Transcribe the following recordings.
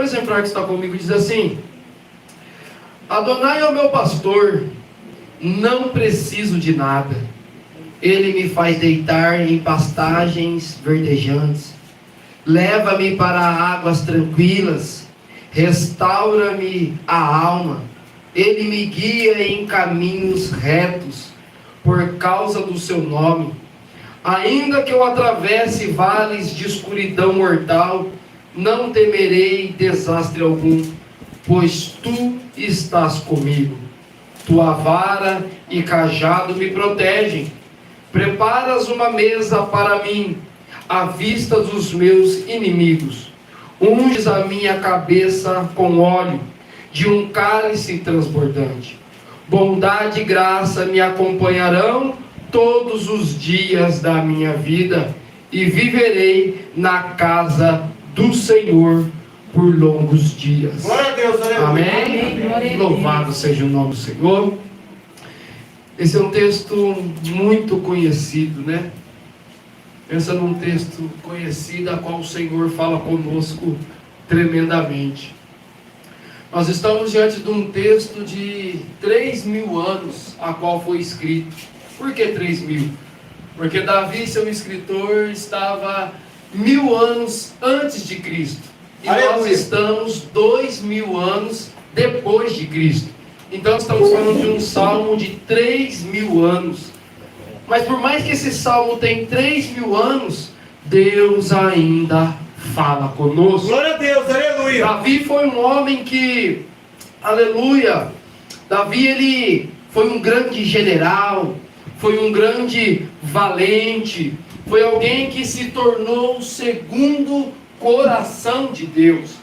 exemplar que está comigo diz assim: Adonai é o meu pastor, não preciso de nada. Ele me faz deitar em pastagens verdejantes, leva-me para águas tranquilas, restaura-me a alma. Ele me guia em caminhos retos, por causa do seu nome. Ainda que eu atravesse vales de escuridão mortal, não temerei desastre algum, pois tu estás comigo. Tua vara e cajado me protegem. Preparas uma mesa para mim, à vista dos meus inimigos. Unges a minha cabeça com óleo, de um cálice transbordante. Bondade e graça me acompanharão todos os dias da minha vida, e viverei na casa do Senhor por longos dias. Glória a Deus, aleluia. Amém? Amém. Louvado seja o nome do Senhor. Esse é um texto muito conhecido, né? Pensa num texto conhecido, a qual o Senhor fala conosco tremendamente. Nós estamos diante de um texto de 3.000 anos, a qual foi escrito. Por que 3.000? Porque Davi, seu escritor, estava 1.000 anos antes de Cristo. E nós estamos 2.000 anos depois de Cristo. Então estamos falando de um salmo de 3.000 anos. Mas por mais que esse salmo tenha 3.000 anos, Deus ainda fala conosco. Glória a Deus, aleluia. Davi foi um homem que, aleluia, Davi ele foi um grande general, foi um grande valente, foi alguém que se tornou o segundo coração de Deus.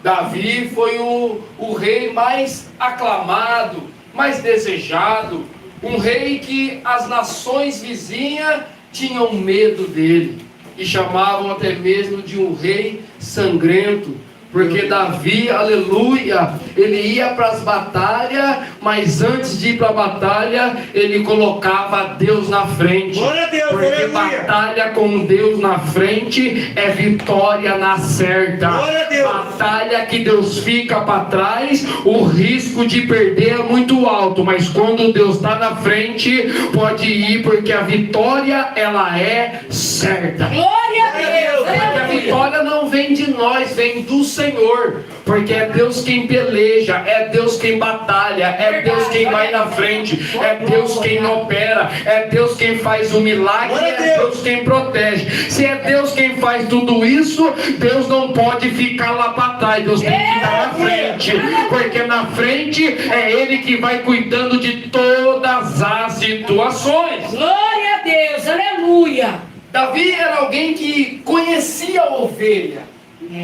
Davi foi o rei mais aclamado, mais desejado, um rei que as nações vizinhas tinham medo dele e chamavam até mesmo de um rei sangrento, porque Davi, aleluia, ele ia para as batalhas, mas antes de ir para a batalha, ele colocava Deus na frente. Glória a Deus, porque aleluia. batalha com Deus na frente é vitória na certa. Glória a Deus. Batalha que Deus fica para trás, o risco de perder é muito alto, mas quando Deus está na frente, pode ir, porque a vitória ela é certa. Glória a Deus. Porque a vitória não vem de nós, vem do Senhor, porque é Deus quem peleja, é Deus quem batalha, é Deus quem vai na frente, é Deus quem opera, é Deus quem faz o milagre, é Deus quem protege. Se é Deus quem faz tudo isso, Deus não pode ficar lá para trás, Deus tem que estar na frente, porque na frente é Ele que vai cuidando de todas as situações. Glória a Deus. Aleluia. Davi era alguém que conhecia a ovelha.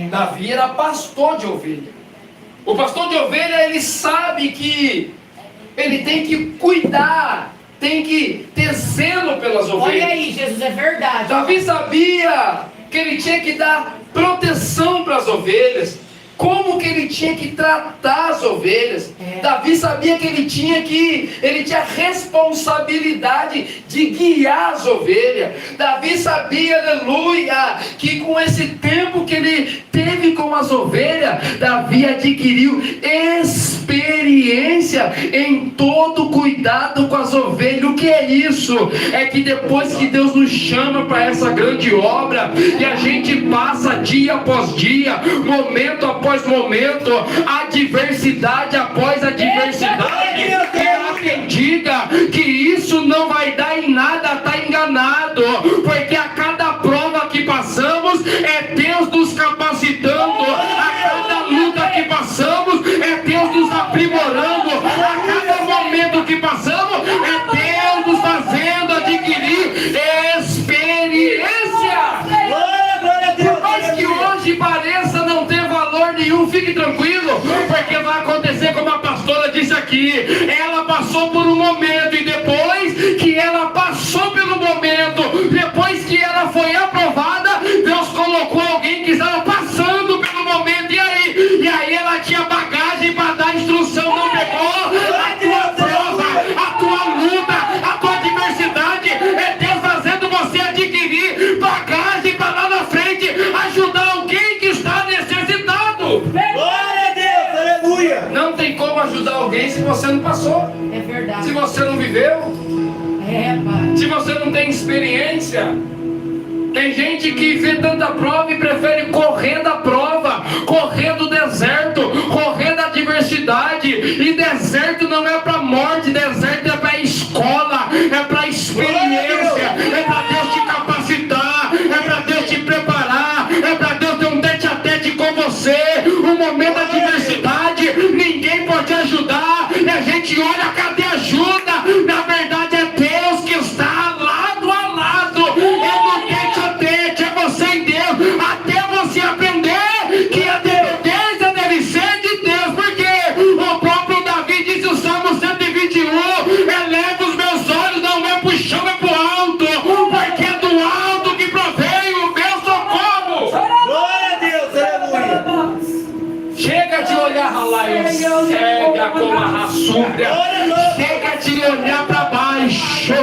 Davi era pastor de ovelha. O pastor de ovelha, ele sabe que ele tem que cuidar, tem que ter zelo pelas ovelhas. Olha aí, Jesus, é verdade. Davi sabia que ele tinha que dar proteção para as ovelhas, como que ele tinha que tratar as ovelhas. Davi sabia que ele tinha responsabilidade de guiar as ovelhas. Davi sabia, aleluia, que com esse tempo que ele teve com as ovelhas, Davi adquiriu experiência em todo cuidado com as ovelhas. O que é isso? É que depois que Deus nos chama para essa grande obra, e a gente passa dia após dia, momento após momento, adversidade após adversidade, há quem diga que isso não vai dar em nada, está enganado, porque a cada prova que passamos é Deus nos capacitando, a cada luta que passamos é Deus nos aprimorando, a cada momento que passamos é Deus nos fazendo adquirir experiência. Por mais que hoje pareça não ter valor nenhum, fique tranquilo, porque vai acontecer como a pastora disse aqui. Ela passou por um momento, e depois que ela passou pelo momento, depois que ela foi aprovada, Deus colocou alguém que estava passando pelo momento. E aí ela tinha bagagem para dar instrução. Não pegou a tua prova, a tua luta, a tua adversidade, é Deus fazendo você adquirir bagagem para lá na frente ajudar alguém que está necessitado. como ajudar alguém se você não passou, É verdade. se você não viveu, É, pai. se você não tem experiência. Tem gente que vê tanta prova e prefere correr da prova, correr do deserto, correr da adversidade. E deserto não é para morte, deserto é para escola, é para experiência, é para Deus te capacitar, é para Deus te preparar, é para Deus ter um tete a tete com você. Um momento da adversidade, ninguém pode ajudar, e a gente olha, cadê ajuda? Na verdade é Deus que está lado a lado, é no tete a tete, é você e Deus, até você aprender que a dependência deve ser de Deus, porque o próprio Davi disse no Salmo 121, eleva os meus olhos, não é pro chão, é pro alto, porque é do alto que provém o meu socorro. Glória a Deus, aleluia. Chega de olhar lá e cega como a raçúbia. Chega de olhar para baixo.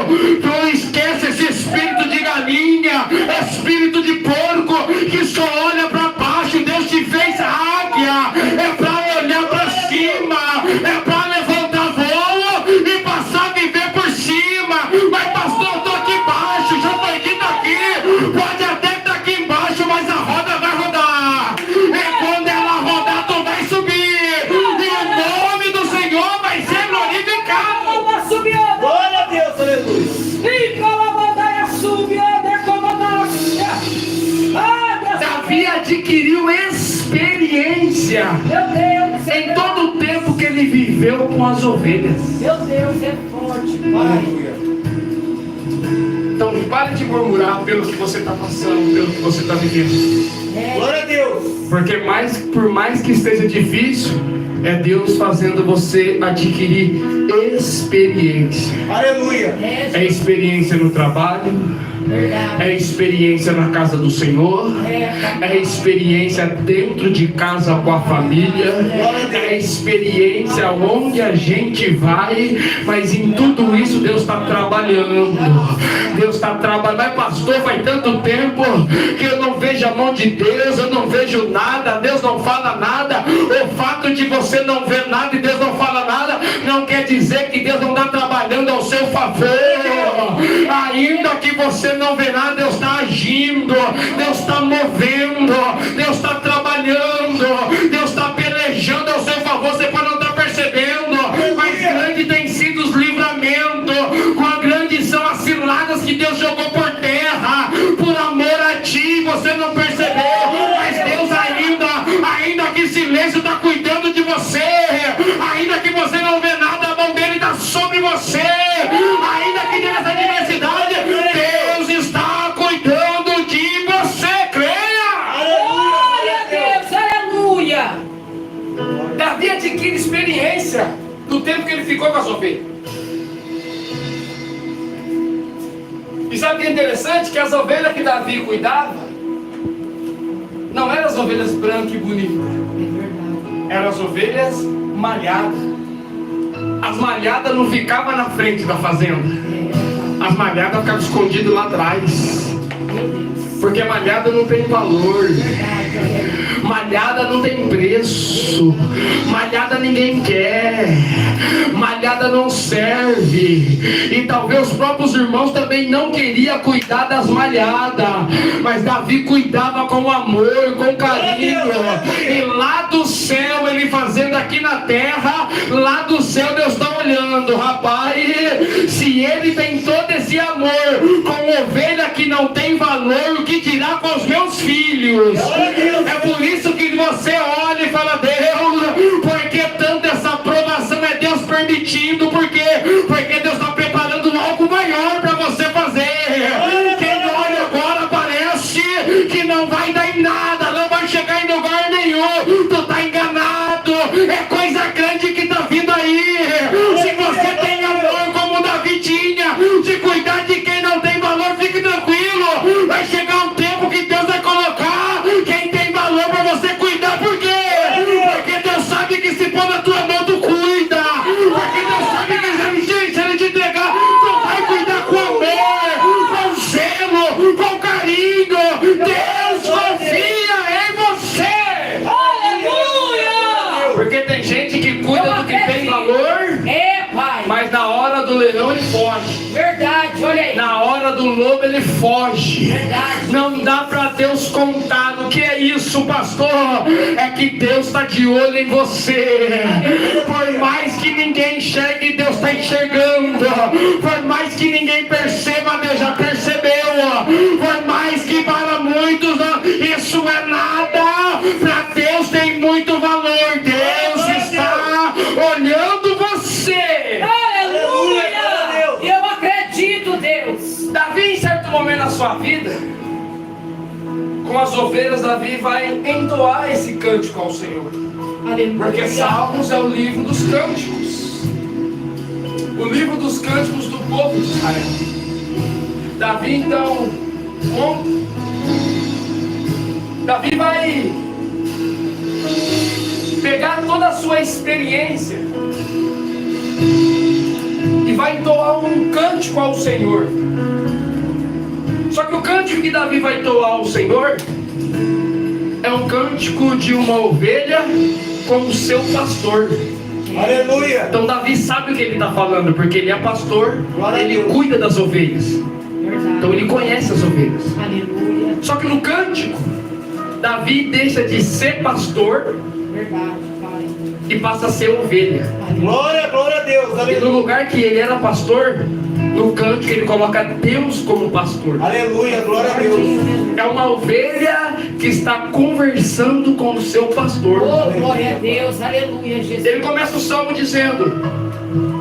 Não esquece esse espírito de galinha, espírito de porco que só olha para baixo. Deus te fez águia. É para olhar para cima. É para levantar voo e passar a viver por cima. Mas pastor, eu tô aqui embaixo. Já foi dito aqui. Pode até estar aqui embaixo, mas a roda vai rodar. É quando ela rodar, tu vai subir. E o nome do Senhor vai ser glorificado. Glória a Deus, aleluia. Davi adquiriu experiência Meu Deus, em todo o tempo que ele viveu com as ovelhas. meu Deus, é forte, pai. Aleluia. Então pare de murmurar pelo que você está passando, pelo que você está vivendo. Glória a Deus. Porque por mais que esteja difícil, é Deus fazendo você adquirir experiência. Aleluia. É experiência no trabalho, Verdade. é experiência na casa do Senhor, é experiência dentro de casa com a família, é experiência onde a gente vai, mas em tudo isso Deus está trabalhando. Deus está trabalhando. Mas pastor, faz tanto tempo que eu não vejo a mão de Deus, eu não vejo nada, Deus não fala nada. O fato de você não ver nada e Deus não fala nada, não quer dizer que Deus não está trabalhando ao seu favor. Ainda que você não vê nada, Deus está agindo, Deus está movendo, Deus está trabalhando, Deus está pelejando ao seu favor. Você pode não estar percebendo, mas grande tem sido os livramentos, quão grandes são as ciladas que Deus jogou por terra, por amor a ti. Você não percebeu, mas Deus ainda que em silêncio está cuidando de você, ainda que você não vê nada, a mão dele está sobre você, ainda que tenha essa diversidade, Deus está cuidando de você, creia. Glória a Deus, aleluia. Davi adquire experiência do tempo que ele ficou com as ovelhas. E sabe o que é interessante? Que as ovelhas que Davi cuidava não eram as ovelhas brancas e bonitas, eram as ovelhas malhadas. As malhadas não ficavam na frente da fazenda, as malhadas ficavam escondidas lá atrás, porque malhada não tem valor, malhada não tem preço, malhada ninguém quer, malhada não serve. E talvez os próprios irmãos também não queriam cuidar das malhadas, mas Davi cuidava com amor, com carinho. E lá do céu, ele fazendo aqui na terra, lá do céu Deus está olhando. Rapaz, se ele tem todo esse amor com ovelha que não tem valor, o que dirá com os meus filhos? É por isso que você olha e fala: Deus, por que tanto essa aprovação? É Deus permitindo, porque Deus está preparando algo maior para você fazer. Quem olha agora parece que não vai dar em nada, não vai chegar em lugar nenhum. Tu está enganado, é coisa grande que está vindo aí. Se você tem amor como Davi tinha, de cuidar de quem não tem valor, fique tranquilo. Vai chegar um tempo que Deus vai colocar quem tem valor Porque tem gente que cuida do que tem valor, É, pai. mas na hora do leão ele foge. Verdade, olha aí. Na hora do lobo ele foge. Verdade. Não dá para Deus contar. O que é isso, pastor? É que Deus está de olho em você. Por mais que ninguém enxergue, Deus está enxergando. Por mais que ninguém perceba, Deus já percebeu. Por mais que para muitos isso é nada, para Deus tem muito valor. Deus está olhando você. Aleluia! Eu acredito, Deus. Davi, em certo momento na sua vida, com as ovelhas, Davi vai entoar esse cântico ao Senhor. Aleluia. Porque Salmos é o livro dos cânticos, o livro dos cânticos do povo de Israel. Davi então, Davi vai pegar toda a sua experiência e vai entoar um cântico ao Senhor. Só que o cântico que Davi vai entoar ao Senhor é um cântico de uma ovelha com o seu pastor. Aleluia. Então Davi sabe o que ele está falando, porque ele é pastor, Glória a ele Deus. cuida das ovelhas, Verdade. então ele conhece as ovelhas. Aleluia. Só que no cântico, Davi deixa de ser pastor Verdade, pai. e passa a ser ovelha. Glória a Deus. E no Aleluia. lugar que ele era pastor, no cântico ele coloca Deus como pastor. Aleluia. Glória a Deus. É uma ovelha que está conversando com o seu pastor. Oh, glória a Deus. Aleluia, Jesus. Ele começa o salmo dizendo: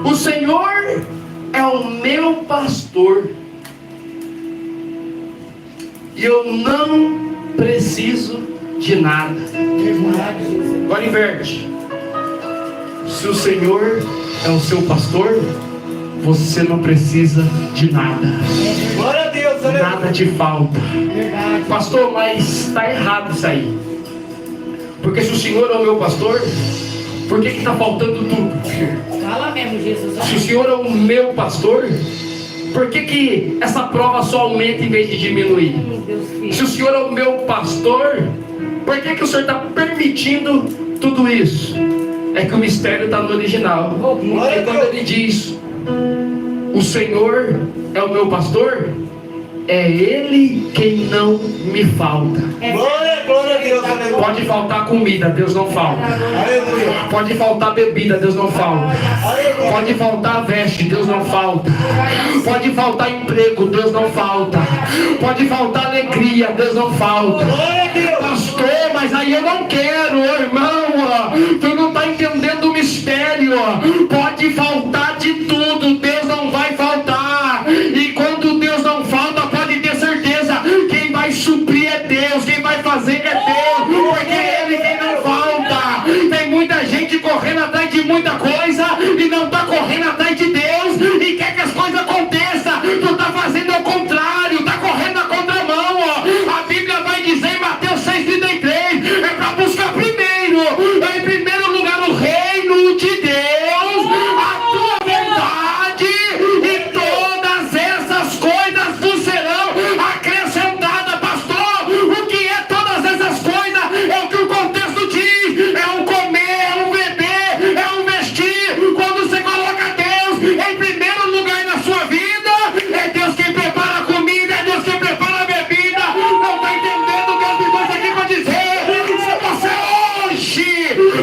o Senhor é o meu pastor e eu não preciso de nada. Verdade, Jesus. Agora inverte. Se o Senhor é o seu pastor, você não precisa de nada. Glória a Deus. Aleluia. Nada te falta. Verdade. Pastor, mas está errado isso aí. Porque se o Senhor é o meu pastor, por que está faltando tudo? Fala mesmo, Jesus. Se o Senhor é o meu pastor, por que essa prova só aumenta em vez de diminuir? Deus, Se filho. o Senhor é o meu pastor, por que o Senhor está permitindo tudo isso? É que o mistério está no original. Porque quando ele diz: o Senhor é o meu pastor, é Ele quem não me falta. Glória a Deus. Aleluia. Pode faltar comida, Deus não falta. Aleluia. Pode faltar bebida, Deus não falta. Aleluia. Pode faltar veste, Deus não falta. Pode faltar emprego, Deus não falta. Pode faltar alegria, Deus não falta. Glória a Deus. Pastor, mas aí eu não quero, ô irmão. Tu não está entendendo o mistério. Pode faltar de tudo, Deus não vai faltar. E quando Deus não falta, pode ter certeza, quem vai suprir é Deus, quem vai fazer é Deus, porque é Ele quem não falta. Tem muita gente correndo atrás de muita coisa e não está correndo atrás de Deus e quer que as coisas aconteçam. Tu está fazendo ao contrário, está correndo na contramão. A Bíblia vai dizer em Mateus 6,33, é para buscar primeiro, em primeiro lugar, o reino de Deus, a tua verdade, e todas essas coisas vos serão acrescentadas. Pastor, o que é todas essas coisas? É o que o contexto diz: é um comer, é um beber, é um vestir. Quando você coloca Deus em primeiro lugar na sua vida, é Deus quem prepara a comida, é Deus quem prepara a bebida. Não está entendendo? Deus me trouxe aqui para dizer: se você hoje,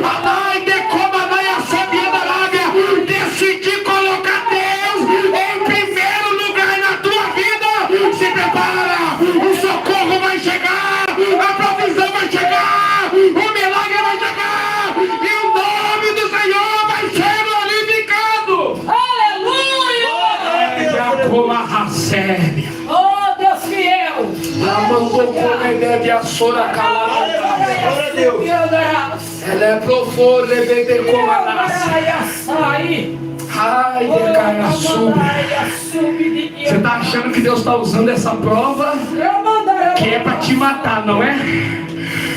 a mãe de como a mãe sabia da Arábia, decidir colocar Deus em primeiro lugar na tua vida, se prepara, o socorro vai chegar, a provisão vai chegar, o milagre vai chegar, e o nome do Senhor vai ser glorificado. Aleluia! Jacomarracéria, Oh, Deus fiel! a mandou comer de açora calada, Glória a Deus. ela é profunda, bebê com a naça. Açaí! Ai, decaiaçuba. Você está achando que Deus está usando essa prova que é para te matar, não é?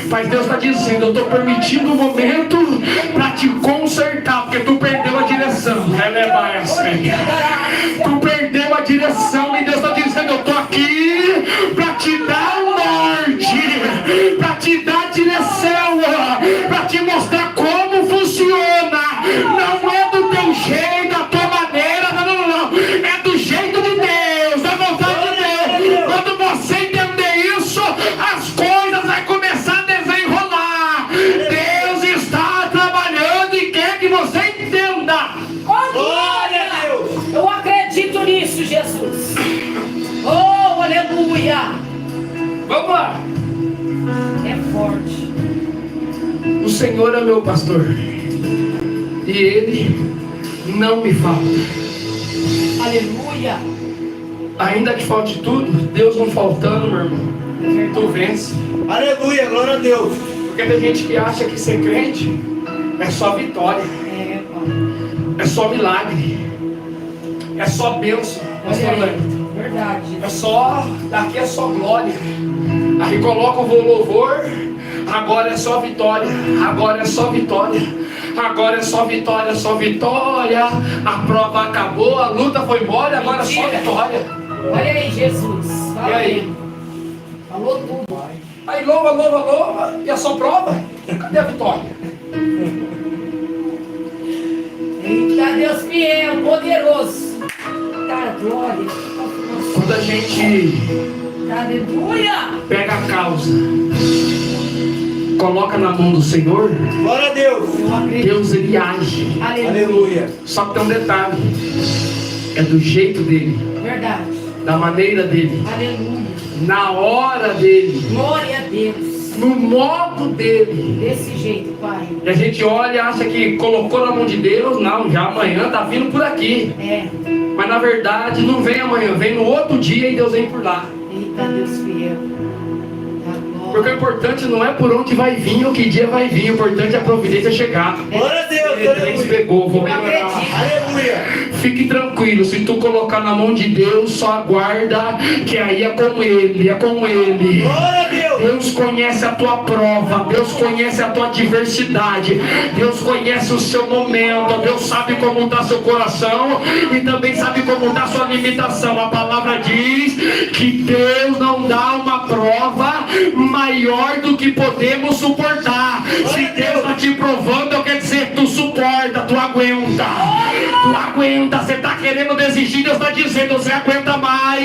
Mas Deus está dizendo: eu estou permitindo um momento para te consertar, porque tu perdeu a direção. Ela é baixa. Tu perdeu a direção e Deus está dizendo: eu estou aqui para te dar o norte, para te dar a direção, para te mostrar como funciona. Senhor é meu pastor e Ele não me falta. Aleluia. Ainda que falte tudo, Deus não faltando, meu irmão, tu vence. Aleluia, glória a Deus. Porque tem gente que acha que ser crente é só vitória, É, pai. é só milagre, é só bênção. Olha aí. Verdade. É só, daqui é só glória. Aí coloca o louvor, agora é só vitória, agora é só vitória, agora é só vitória, só vitória. A prova acabou, a luta foi embora, agora é só Mentira. vitória. Olha aí, Jesus. Fala E aí? Falou tudo. Aí louva, louva, louva, e é só prova? Cadê a vitória? Eita, Deus fiel, poderoso. Tá, glória. Quando a gente Aleluia. pega a causa, coloca na mão do Senhor, Glória a Deus. Eu acredito. Deus ele age. Aleluia. Aleluia. Só que tem um detalhe, é do jeito dele, Verdade. da maneira dele, Aleluia. na hora dele, Glória a Deus. no modo dele. Desse jeito, Pai. E a gente olha e acha que colocou na mão de Deus, não, já amanhã tá vindo por aqui. É. Mas na verdade não vem amanhã, vem no outro dia e Deus vem por lá. Eita, Deus fiel. Tá, Porque o glória. importante não é por onde vai vir ou que dia vai vir, o importante é a providência chegar. Glória a Deus. Deus Aleluia. pegou, vou Eu melhorar. acredito. Aleluia. Fique tranquilo, se tu colocar na mão de Deus, só aguarda que aí é com Ele, é com Ele. Glória a Deus. Deus conhece a tua prova, Deus conhece a tua adversidade, Deus conhece o seu momento, Deus sabe como está seu coração e também sabe como está sua limitação. A palavra diz que Deus não dá uma prova maior do que podemos suportar. Se Deus está te provando, quer dizer que tu suporta, tu aguenta. Tu aguenta, você está querendo desistir, Deus está dizendo, você aguenta mais,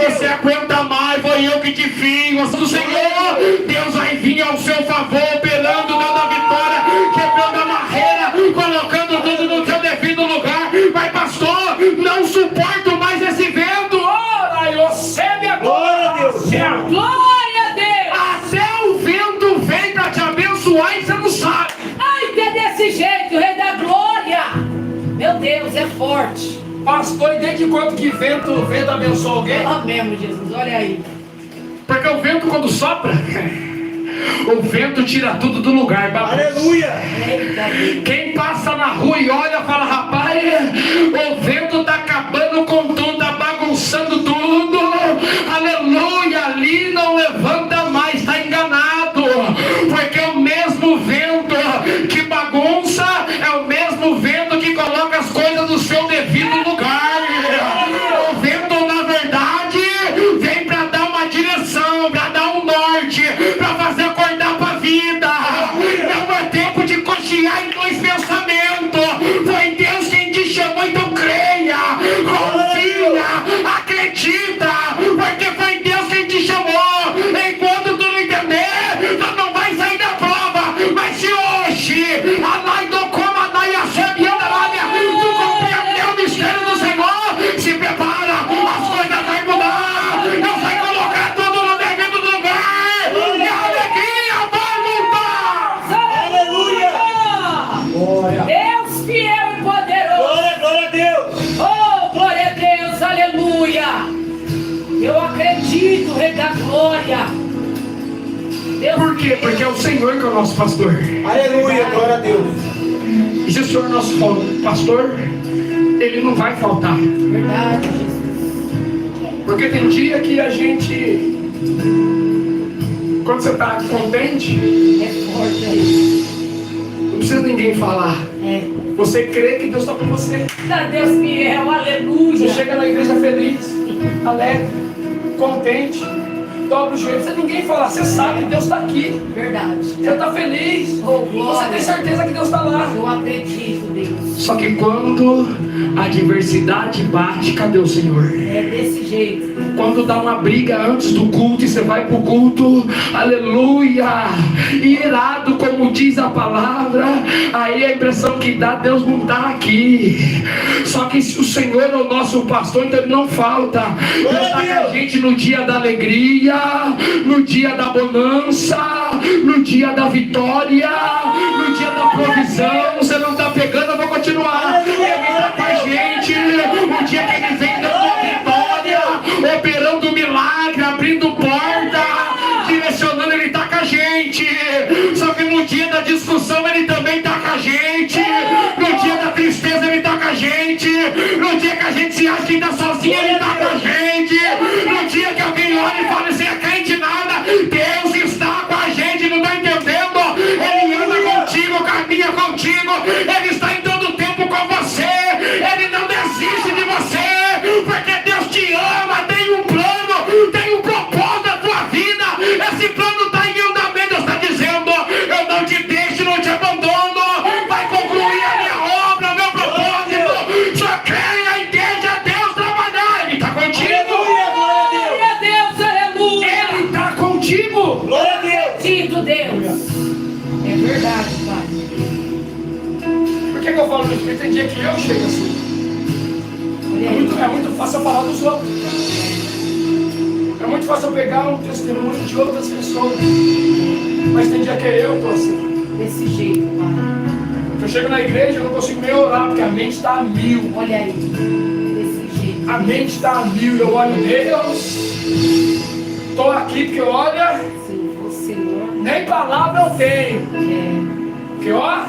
você aguenta mais, foi eu que te fiz, do Senhor, Deus vai vir ao seu favor, operando, dando a vitória, quebrando a barreira, colocando tudo no seu devido lugar. Mas pastor, não suporto mais esse vento, ora, eu recebe a Glória a Deus. Glória a Deus. até o vento vem para te abençoar e você não sabe. Ai, que é desse jeito, Rei da Glória. Meu Deus, é forte. Pastor, e desde quando que vento abençoa alguém? Ela mesmo, Jesus. Olha aí. Porque o vento quando sopra, o vento tira tudo do lugar. Aleluia. Eita, Deus. Quem passa na rua e olha fala, rapaz, o vento está acabando com tudo, está bagunçando tudo. Aleluia, ali não levanta mais, está enganado. Porque o mesmo vento que bagunça é o mesmo vento que coloca as coisas no seu devido lugar. O vento, na verdade, vem para dar uma direção, para dar um norte, para fazer acordar para a vida. Não é tempo de cochear em dois pensamentos. Foi Deus quem te chamou, então creia, confia, acredita, porque foi Deus quem te chamou. Enquanto tu não entender, tu não vai sair da prova. Mas se hoje, a nós do como a nós assobiando a lábia, tu compreendeu o mistério do Senhor, se prepara, as coisas vão mudar. Deus vai colocar tudo no devido lugar. E a alegria vai voltar. Aleluia. Glória. Deus fiel e poderoso. Glória a Deus. Oh, glória a Deus. Aleluia. Eu acredito, Rei da Glória. Deus Por quê? Porque é o Senhor que é o nosso pastor. Aleluia. Glória a Deus. E se o Senhor é nosso pastor, Ele não vai faltar. Verdade, Jesus. Porque tem dia que a gente, quando você está contente, É forte aí. não precisa ninguém falar. É. Você crê que Deus está com você. Tá, Deus fiel. Você Aleluia. chega na igreja feliz, alegre, contente, dobra o joelho. Não precisa ninguém falar. Você sabe que Deus está aqui. Verdade. Você está feliz. Oh, Você glória. tem certeza que Deus está lá. Eu acredito, Deus. Só que quando a adversidade bate, cadê o Senhor? É desse jeito, Deus. Quando dá uma briga antes do culto e você vai pro culto, aleluia, irado como diz a palavra, aí a impressão que dá, Deus não está aqui. Só que se o Senhor é o nosso pastor, então Ele não falta. Ele está com a gente no dia da alegria, no dia da bonança, no dia da vitória, no dia da provisão. Você não está pegando, eu vou continuar. Ele está com a gente no dia que Ele vem dando vitória, operando milagre, abrindo porta, direcionando. Ele está com a gente. Só que no dia da discussão Ele também está com a gente. No dia da tristeza Ele está com a gente. No dia que a gente se acha que está sozinho, Ele está com a gente. No dia que alguém olha e fala, você é crente nada, Deus está com a gente. Não está entendendo? Ele anda contigo, caminha contigo. Ele está em todo tempo com você. Ele não desiste de você, porque Deus te ama. Tem um plano, tem um propósito na tua vida. Esse plano está em andamento. Deus está dizendo, eu não te deixo, não te abandono. Vai concluir a minha obra, meu propósito. Só creia e deixa Deus trabalhar. Ele está contigo. Glória a Deus, aleluia. Ele está contigo. Glória a Deus. Bendito Deus. É verdade, Pai. Por que eu falo isso? Porque tem dia que eu chego assim. Olha aí. É muito fácil eu falar dos outros. É muito fácil eu pegar um testemunho de outras pessoas. Mas tem dia que eu tô assim. Desse jeito, Pai. Eu chego na igreja e não consigo nem orar, porque a mente está a mil. Olha aí. Desse jeito. A mente está a mil. Eu olho, Deus, estou aqui porque olha, Senhor. nem palavra eu tenho. Porque ó,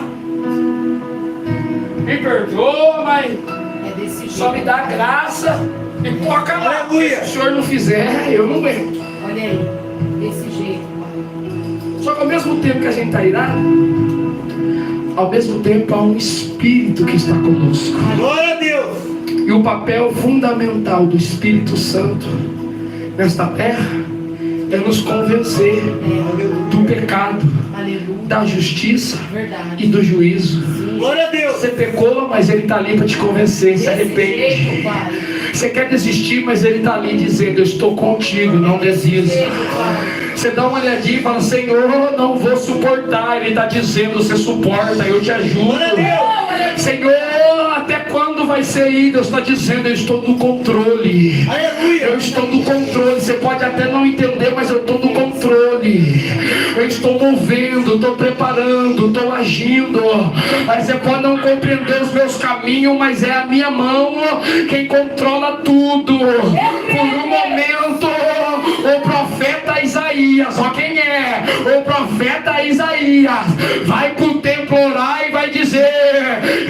me perdoa, mas É desse jeito. só me dá graça e toca lá. Aleluia. Se o Senhor não fizer, eu não aguento. Olha aí. Desse jeito, Pai. Só que ao mesmo tempo que a gente está irado, ao mesmo tempo há um Espírito que está conosco. Glória a Deus. E o papel fundamental do Espírito Santo nesta terra é nos convencer do pecado, Aleluia. da justiça Verdade. e do juízo. Glória a Deus. Você pecou, mas Ele está ali para te convencer. Se Desse arrepende. jeito, Pai. Você quer desistir, mas Ele está ali dizendo, eu estou contigo, não desista. Jeito, Pai. Você dá uma olhadinha e fala, Senhor, não vou suportar. Ele está dizendo, você suporta, eu te ajudo. Glória a Deus. Senhor, até quando vai ser aí? Deus está dizendo, eu estou no controle. Aleluia. Eu estou no controle. Você pode até não entender, mas eu estou no controle. Eu estou movendo, estou preparando, estou agindo. Aí você pode não compreender os meus caminhos, mas é a minha mão quem controla tudo. Por um momento, o profeta Isaías, ó quem é? O profeta Isaías vai para o templo orar e vai dizer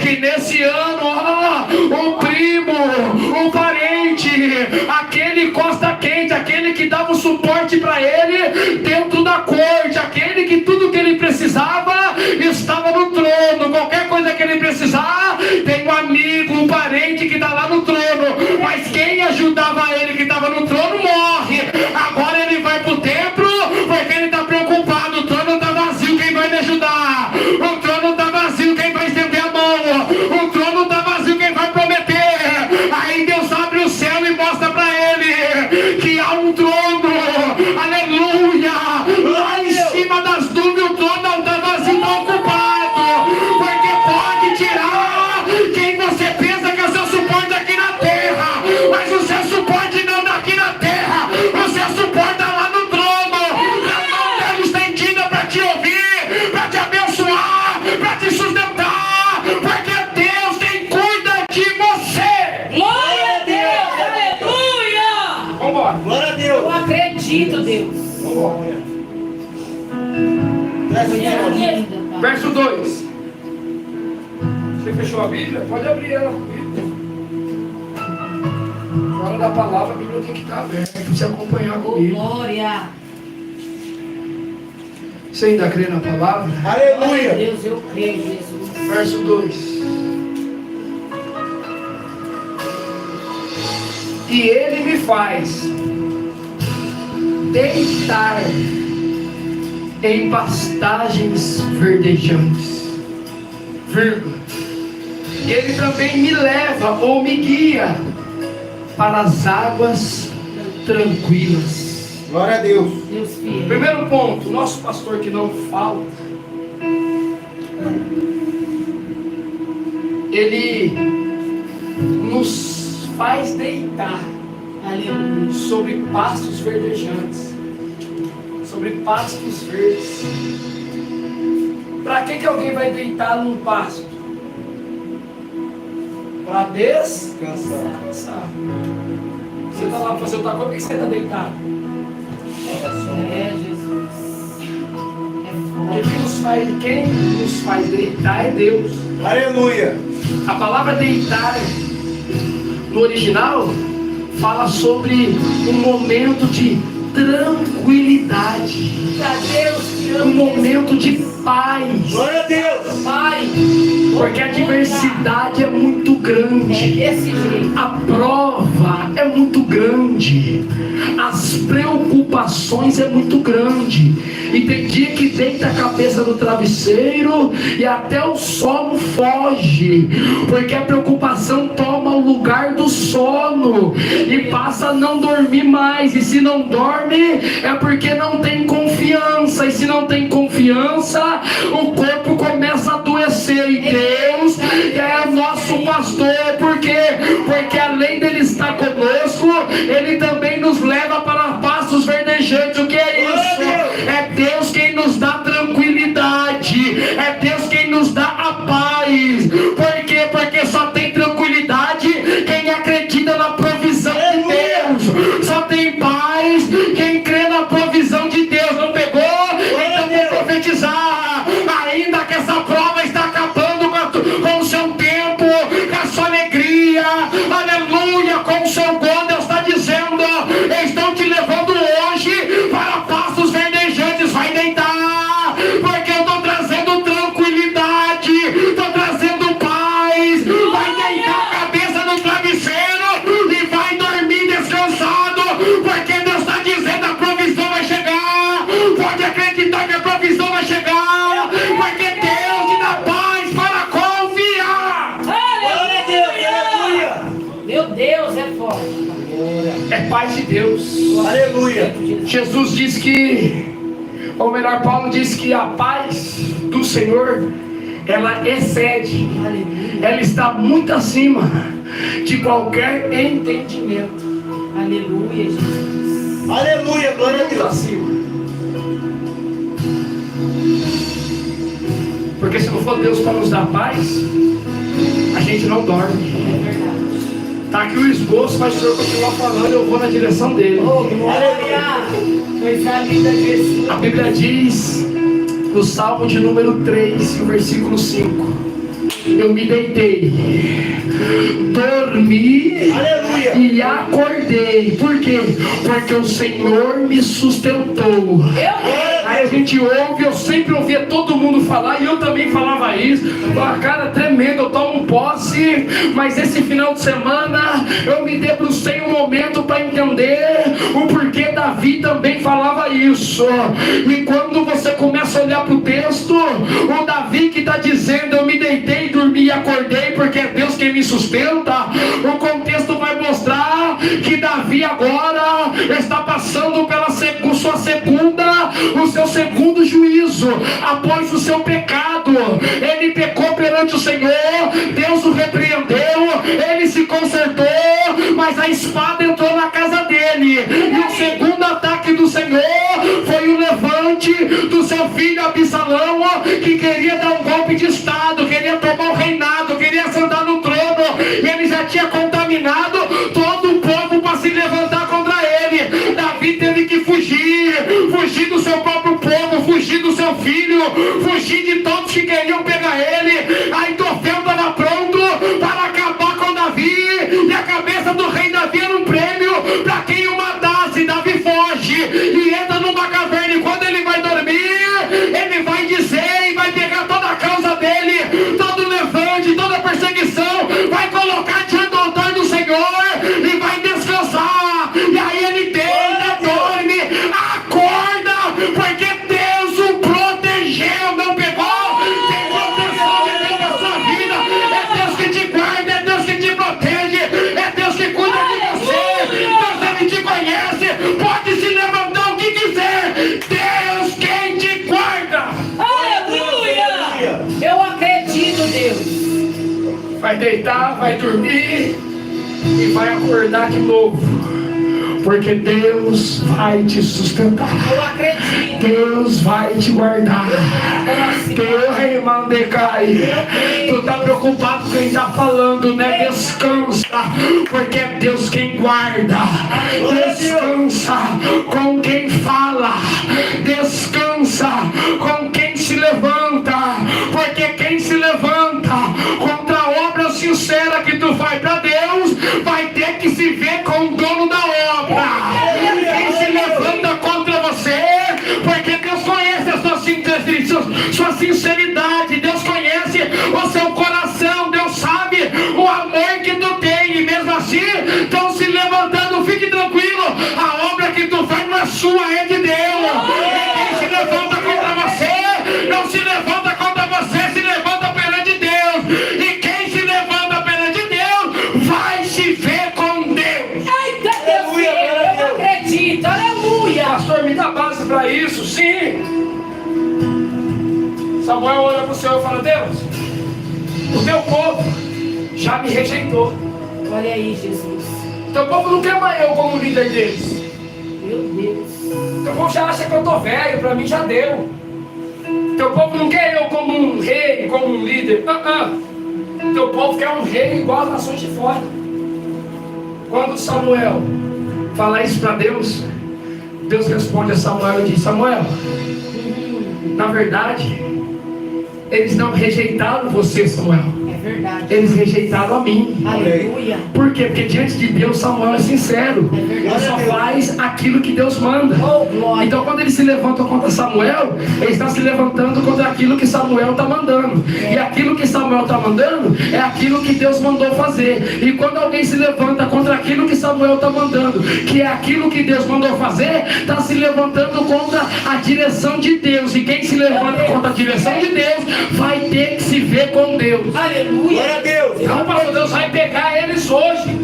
que nesse ano, ó, o primo, o parente, aquele costa quente, aquele que dava o suporte para ele dentro da corte, aquele que tudo que ele precisava estava no trono. Qualquer coisa que ele precisar, tem um amigo, um parente que está lá no trono. Mas quem ajudava ele que estava no trono morre. Agora ele vai para o templo porque ele está preocupado. O trono está vazio, quem vai me ajudar? O trono está vazio, quem vai estender a mão? O trono está vazio, quem vai prometer? Aí Deus abre o céu e mostra para ele que há um trono, aleluia, lá em cima das nuvens. O trono não está vazio, está ocupado, porque pode tirar quem você pensa que é o seu suporte aqui na terra, mas o seu suporte não está aqui na terra, o seu suporte está lá no trono. A mão dele estendida para te ouvir, para te abençoar, para te sustentar, porque Deus quem cuida de você. Glória a Deus. Aleluia. Vamos embora. Glória a Eu Deus. acredito, Deus. Vamos embora. Coisa linda, Pai. Verso 2. Você fechou a Bíblia? Pode abrir ela comigo. Na hora da palavra, a Bíblia tem que estar aberta para você acompanhar Oh, comigo. glória. Você ainda crê na palavra? Aleluia. Deus, eu creio, Jesus. Verso 2. E Ele me faz deitar em pastagens verdejantes. Vírgula. Ele também me leva ou me guia para as águas tranquilas. Glória a Deus. Deus fiel. Primeiro ponto, nosso pastor que não fala, ele nos faz deitar, Aleluia. sobre pastos verdejantes, sobre pastos verdes. Para que alguém vai deitar num pasto? Para descansar. Você está lá para fazer outra coisa, por que você está deitado? É, Jesus. É Porque quem nos faz deitar é Deus. Aleluia. A palavra deitar no original fala sobre um momento de tranquilidade, Deus te um ama. momento de paz, Glória a Deus. Pai. porque a diversidade é muito É grande, desse jeito. a prova é muito grande, as preocupações é muito grande, e tem dia que deita a cabeça no travesseiro e até o sono foge, porque a preocupação toma o lugar do sono e passa a não dormir mais, e se não dorme é porque não tem confiança, e se não tem confiança o corpo começa a adoecer, e Deus é nosso pastor. Por quê? Porque além dele estar conosco, ele também nos leva para pastos verdejantes. O que é isso? É Deus quem nos dá tranquilidade, é Deus quem nos dá a paz. Por quê? Porque só tem tranquilidade quem acredita na provisão de Deus, só tem paz quem crê na provisão de Deus. Não pegou? Então vou profetizar, ainda que essa prova está acabando com o seu tempo, com a sua alegria, aleluia, com o seu dom, Deus está dizendo: estão te levando hoje para pastos verdejantes. Vai deitar, porque eu estou trazendo tranquilidade, estou trazendo paz. Vai deitar a cabeça no travesseiro e vai dormir descansado, porque Deus está dizendo: a provisão vai chegar. Pode acreditar que a provisão vai chegar, porque Deus te dá paz para confiar. Glória a Deus. Aleluia. Meu Deus é forte. É paz de Deus. Aleluia. Jesus diz que, ou melhor, Paulo diz que a paz do Senhor, ela excede, ela está muito acima de qualquer entendimento. Aleluia, Jesus. Aleluia. Glória a Muito Deus. acima. Porque se não for Deus para nos dar paz, a gente não dorme. É verdade. Tá aqui o esboço, mas se eu continuar falando, eu vou na direção dele. Oh, glória. Coisa linda, Jesus. A Bíblia diz, no Salmo de número 3, o versículo 5: eu me deitei, dormi, Aleluia. e acordei. Por quê? Porque o Senhor me sustentou. Aí a gente ouve, eu sempre ouvia todo mundo falar, e eu também falava isso. Ah, cara, tremendo, eu tomo posse. Mas esse final de semana eu me debrucei um momento para entender o porquê Davi também falava isso. E quando você começa a olhar para o texto, o Davi que está dizendo: eu me deitei, dormi e acordei, porque é Deus quem me sustenta. O contexto vai mostrar que Davi agora está passando pela sua o seu segundo juízo após o seu pecado. Ele pecou perante o Senhor, Deus o repreendeu, ele se consertou, mas a espada entrou na casa dele. E o segundo ataque do Senhor foi o levante do seu filho Absalão, que queria dar um golpe de estado, queria tomar o reinado, queria sentar no trono, e ele já tinha contaminado todo o povo para se levantar contra ele. Davi teve que fugir do seu próprio povo, fugir do seu filho, fugir de todos que queriam pegar ele. Aitofel estava pronto para acabar com Davi, e a cabeça do rei Davi era um prêmio para quem o matasse. Davi foge e entra numa caverna, e quando ele vai dormir, ele vai dizer e vai pegar toda a causa dele, todo o levante, toda a perseguição, vai colocar diante do altar do Senhor e vai descansar. E aí ele deita, dorme, acorda, porque Deus o protegeu. Não pegou? Pegou acredito, Deus. Vai deitar, vai dormir e vai acordar de novo. Porque Deus vai te sustentar. Eu acredito. Deus vai te guardar. Deus, irmão, decai. Tu tá preocupado com quem está falando, né? Descansa, porque é Deus quem guarda. Descansa com quem fala. Descansa com quem se levanta. Porque quem se levanta contra a obra sincera que tu faz para Deus, vai ter que se ver com o dono da obra. Quem se levanta contra você, porque Deus conhece a sua sinceridade, Deus conhece o seu coração, Deus sabe o amor que tu tem, e mesmo assim estão se levantando. Fique tranquilo, a obra que tu faz não é sua, é de Deus. Quem se levanta contra você, não se levanta contra você, se levanta perante Deus. E quem se levanta perante Deus vai se ver com Deus. Eita, Deus, eu acredito. Aleluia. Pastor, me dá base para isso, sim. Samuel olha para o Senhor e fala: Deus, o teu povo já me rejeitou. Olha aí, Jesus. Teu povo não quer mais eu como líder deles. Meu Deus. Teu povo já acha que eu estou velho, para mim já deu. Teu povo não quer eu como um rei, como um líder. Teu povo quer um rei igual às nações de fora. Quando Samuel fala isso para Deus, Deus responde a Samuel e diz: Samuel, na verdade, eles não rejeitaram você, Samuel. É verdade. Eles rejeitaram a mim. Aleluia. Por quê? Porque diante de Deus Samuel é sincero. Ele só faz aquilo que Deus manda. Oh, glória. Então quando ele se levanta contra Samuel, ele está se levantando contra aquilo que Samuel está mandando. E aquilo que Samuel está mandando é aquilo que Deus mandou fazer. E quando alguém se levanta contra aquilo que Samuel está mandando, que é aquilo que Deus mandou fazer, está se levantando contra a direção de Deus. E quem se levanta contra a direção de Deus vai ter que se ver com Deus. Aleluia. Glória a Deus. Então, pastor, Deus vai pegar eles hoje.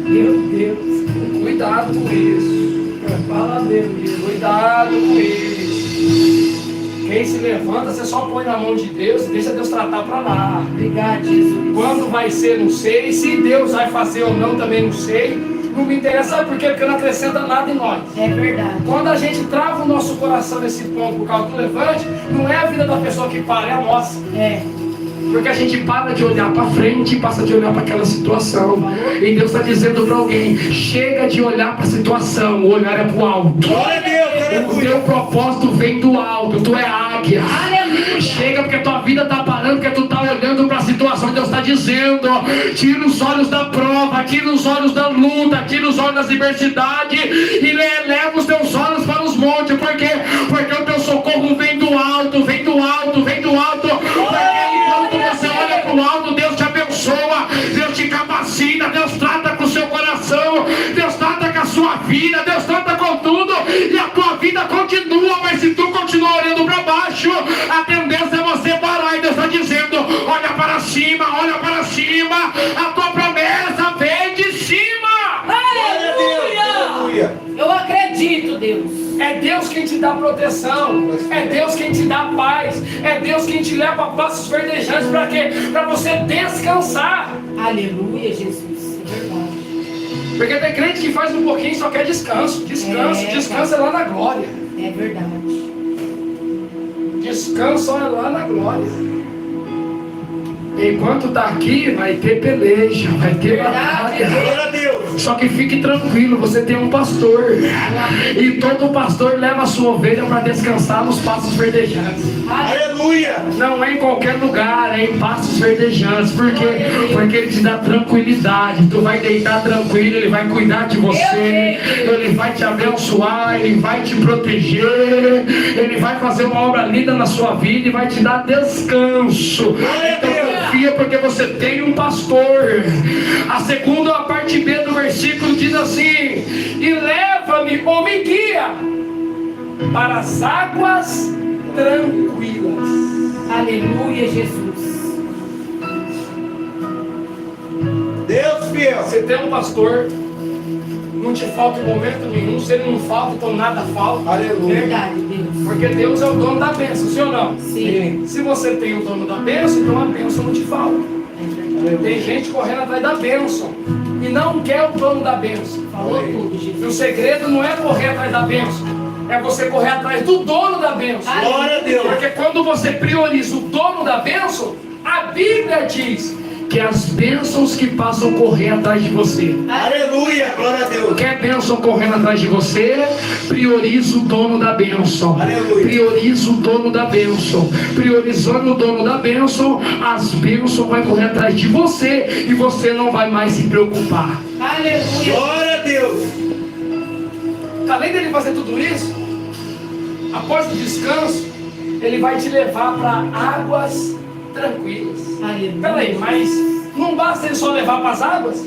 Meu Deus. Cuidado com isso. Fala Deus. Cuidado com isso. Quem se levanta, você só põe na mão de Deus e deixa Deus tratar para lá. Obrigado, Jesus. Quando vai ser, não sei. Se Deus vai fazer ou não, também não sei. Não me interessa, sabe por quê? Porque não acrescenta nada em nós. É verdade. Quando a gente trava o nosso coração nesse ponto por causa do levante, não é a vida da pessoa que para, é a nossa. É. Porque a gente para de olhar para frente e passa de olhar para aquela situação. E Deus está dizendo para alguém: chega de olhar para a situação, o olhar é para o alto. Glória a Deus. O teu propósito vem do alto, tu é águia. Aleluia. Chega porque a tua vida está parando, porque tu está olhando para a situação. Deus está dizendo: tira os olhos da prova, tira os olhos da luta, tira os olhos das adversidades e eleva os teus olhos para os montes. Por quê? Porque o teu socorro vem do alto, vem do alto, vem do alto. Porque você olha para o alto, Deus te abençoa, Deus te capacita, Deus trata com o seu coração, Deus trata com a sua vida, Deus trata com tudo, e a tua vida continua. Mas se tu continuar olhando para baixo, a tendência é você parar. E Deus está dizendo: olha para cima, a tua promessa vem de cima. Aleluia. Eu acredito, Deus. É Deus quem te dá proteção, é Deus quem te dá paz, é Deus quem te leva a passos verdejantes. Para quê? Para você descansar. Aleluia, Jesus. É verdade. Porque tem crente que faz um pouquinho e só quer descanso. Descanso é lá na glória. É verdade. Descanso é lá na glória. Enquanto está aqui, vai ter peleja, vai ter batalha. Glória a Deus. Só que fique tranquilo, você tem um pastor. E todo pastor leva a sua ovelha para descansar nos pastos verdejantes. Aleluia. Não é em qualquer lugar, é em pastos verdejantes. Por quê? Porque ele te dá tranquilidade. Tu vai deitar tranquilo, ele vai cuidar de você, ele vai te abençoar, ele vai te proteger, ele vai fazer uma obra linda na sua vida e vai te dar descanso. Então confia, porque você tem um pastor. A segunda parte B do versículo diz assim: e leva-me ou me guia para as águas tranquilas. Aleluia, Jesus. Deus fiel. Você tem um pastor, não te falta em momento nenhum. Se Ele não falta, então nada falta. Aleluia. Verdade, Deus. Porque Deus é o dono da bênção, sim ou não? Sim. Se você tem o dono da bênção, então a bênção não te falta. Tem gente correndo atrás da bênção e não quer o dono da bênção. Falou tudo, E o Jesus. segredo não é correr atrás da bênção, é você correr atrás do dono da bênção. Glória a Deus. Porque quando você prioriza o dono da bênção, a Bíblia diz que as bênçãos que passam a correr atrás de você. Aleluia. Glória a Deus. Quer bênção correndo atrás de você? Prioriza o dono da bênção. Aleluia. Prioriza o dono da bênção. Priorizando o dono da bênção, as bênçãos vão correr atrás de você e você não vai mais se preocupar. Aleluia. Glória a Deus. Além dele fazer tudo isso, após o descanso, ele vai te levar para águas tranquilas. Aleluia. Peraí, mas não basta ele só levar para as águas?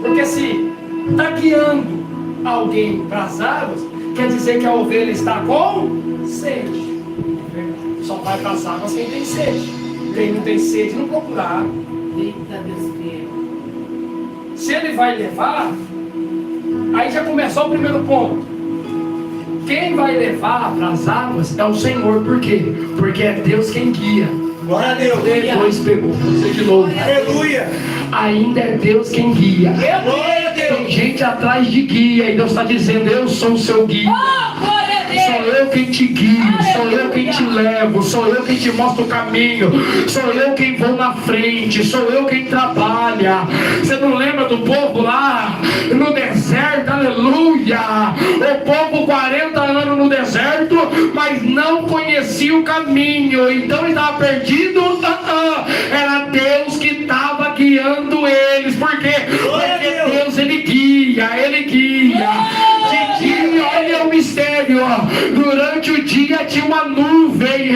Porque se está guiando alguém para as águas, quer dizer que a ovelha está com sede. Só vai para as águas quem tem sede. Quem não tem sede não procura água. Eita Deus fiel. Se ele vai levar, aí já começou o primeiro ponto. Quem vai levar para as águas é o Senhor. Por quê? Porque é Deus quem guia. Glória a Deus. Depois pegou você de novo. Aleluia. Ainda é Deus quem guia. Glória a Deus. Tem gente atrás de guia e Deus está dizendo: eu sou o seu guia. Oh, glória a Sou Deus. eu quem te guio, sou eu quem te levo, sou eu quem te mostro o caminho, sou eu quem vou na frente, sou eu quem trabalha. Você não lembra do povo lá no deserto? Aleluia! O povo 40 anos no deserto, mas não conhecia o caminho, então ele estava perdido. Era Deus que estava guiando eles. Por quê? Porque Deus ele guia, ele guia. De dia, olha o mistério, durante o dia tinha uma nuvem,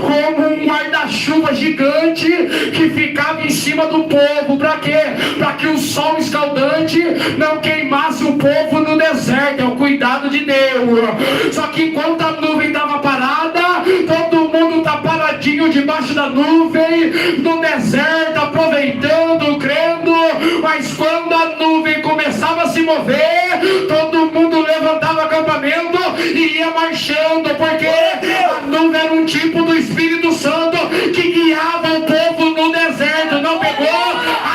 como um guarda-chuva gigante, que ficava em cima do povo. Para quê? Para que o sol escaldante não queimasse o povo no deserto. É o cuidado de Deus. Só que enquanto a nuvem estava parada, todo mundo está paradinho debaixo da nuvem, no deserto, aproveitando, crendo. Mas quando a nuvem começava a se mover, todo mundo levantava acampamento e ia marchando, porque a nuvem era um tipo do Espírito Santo que guiava o povo no deserto. Não pegou?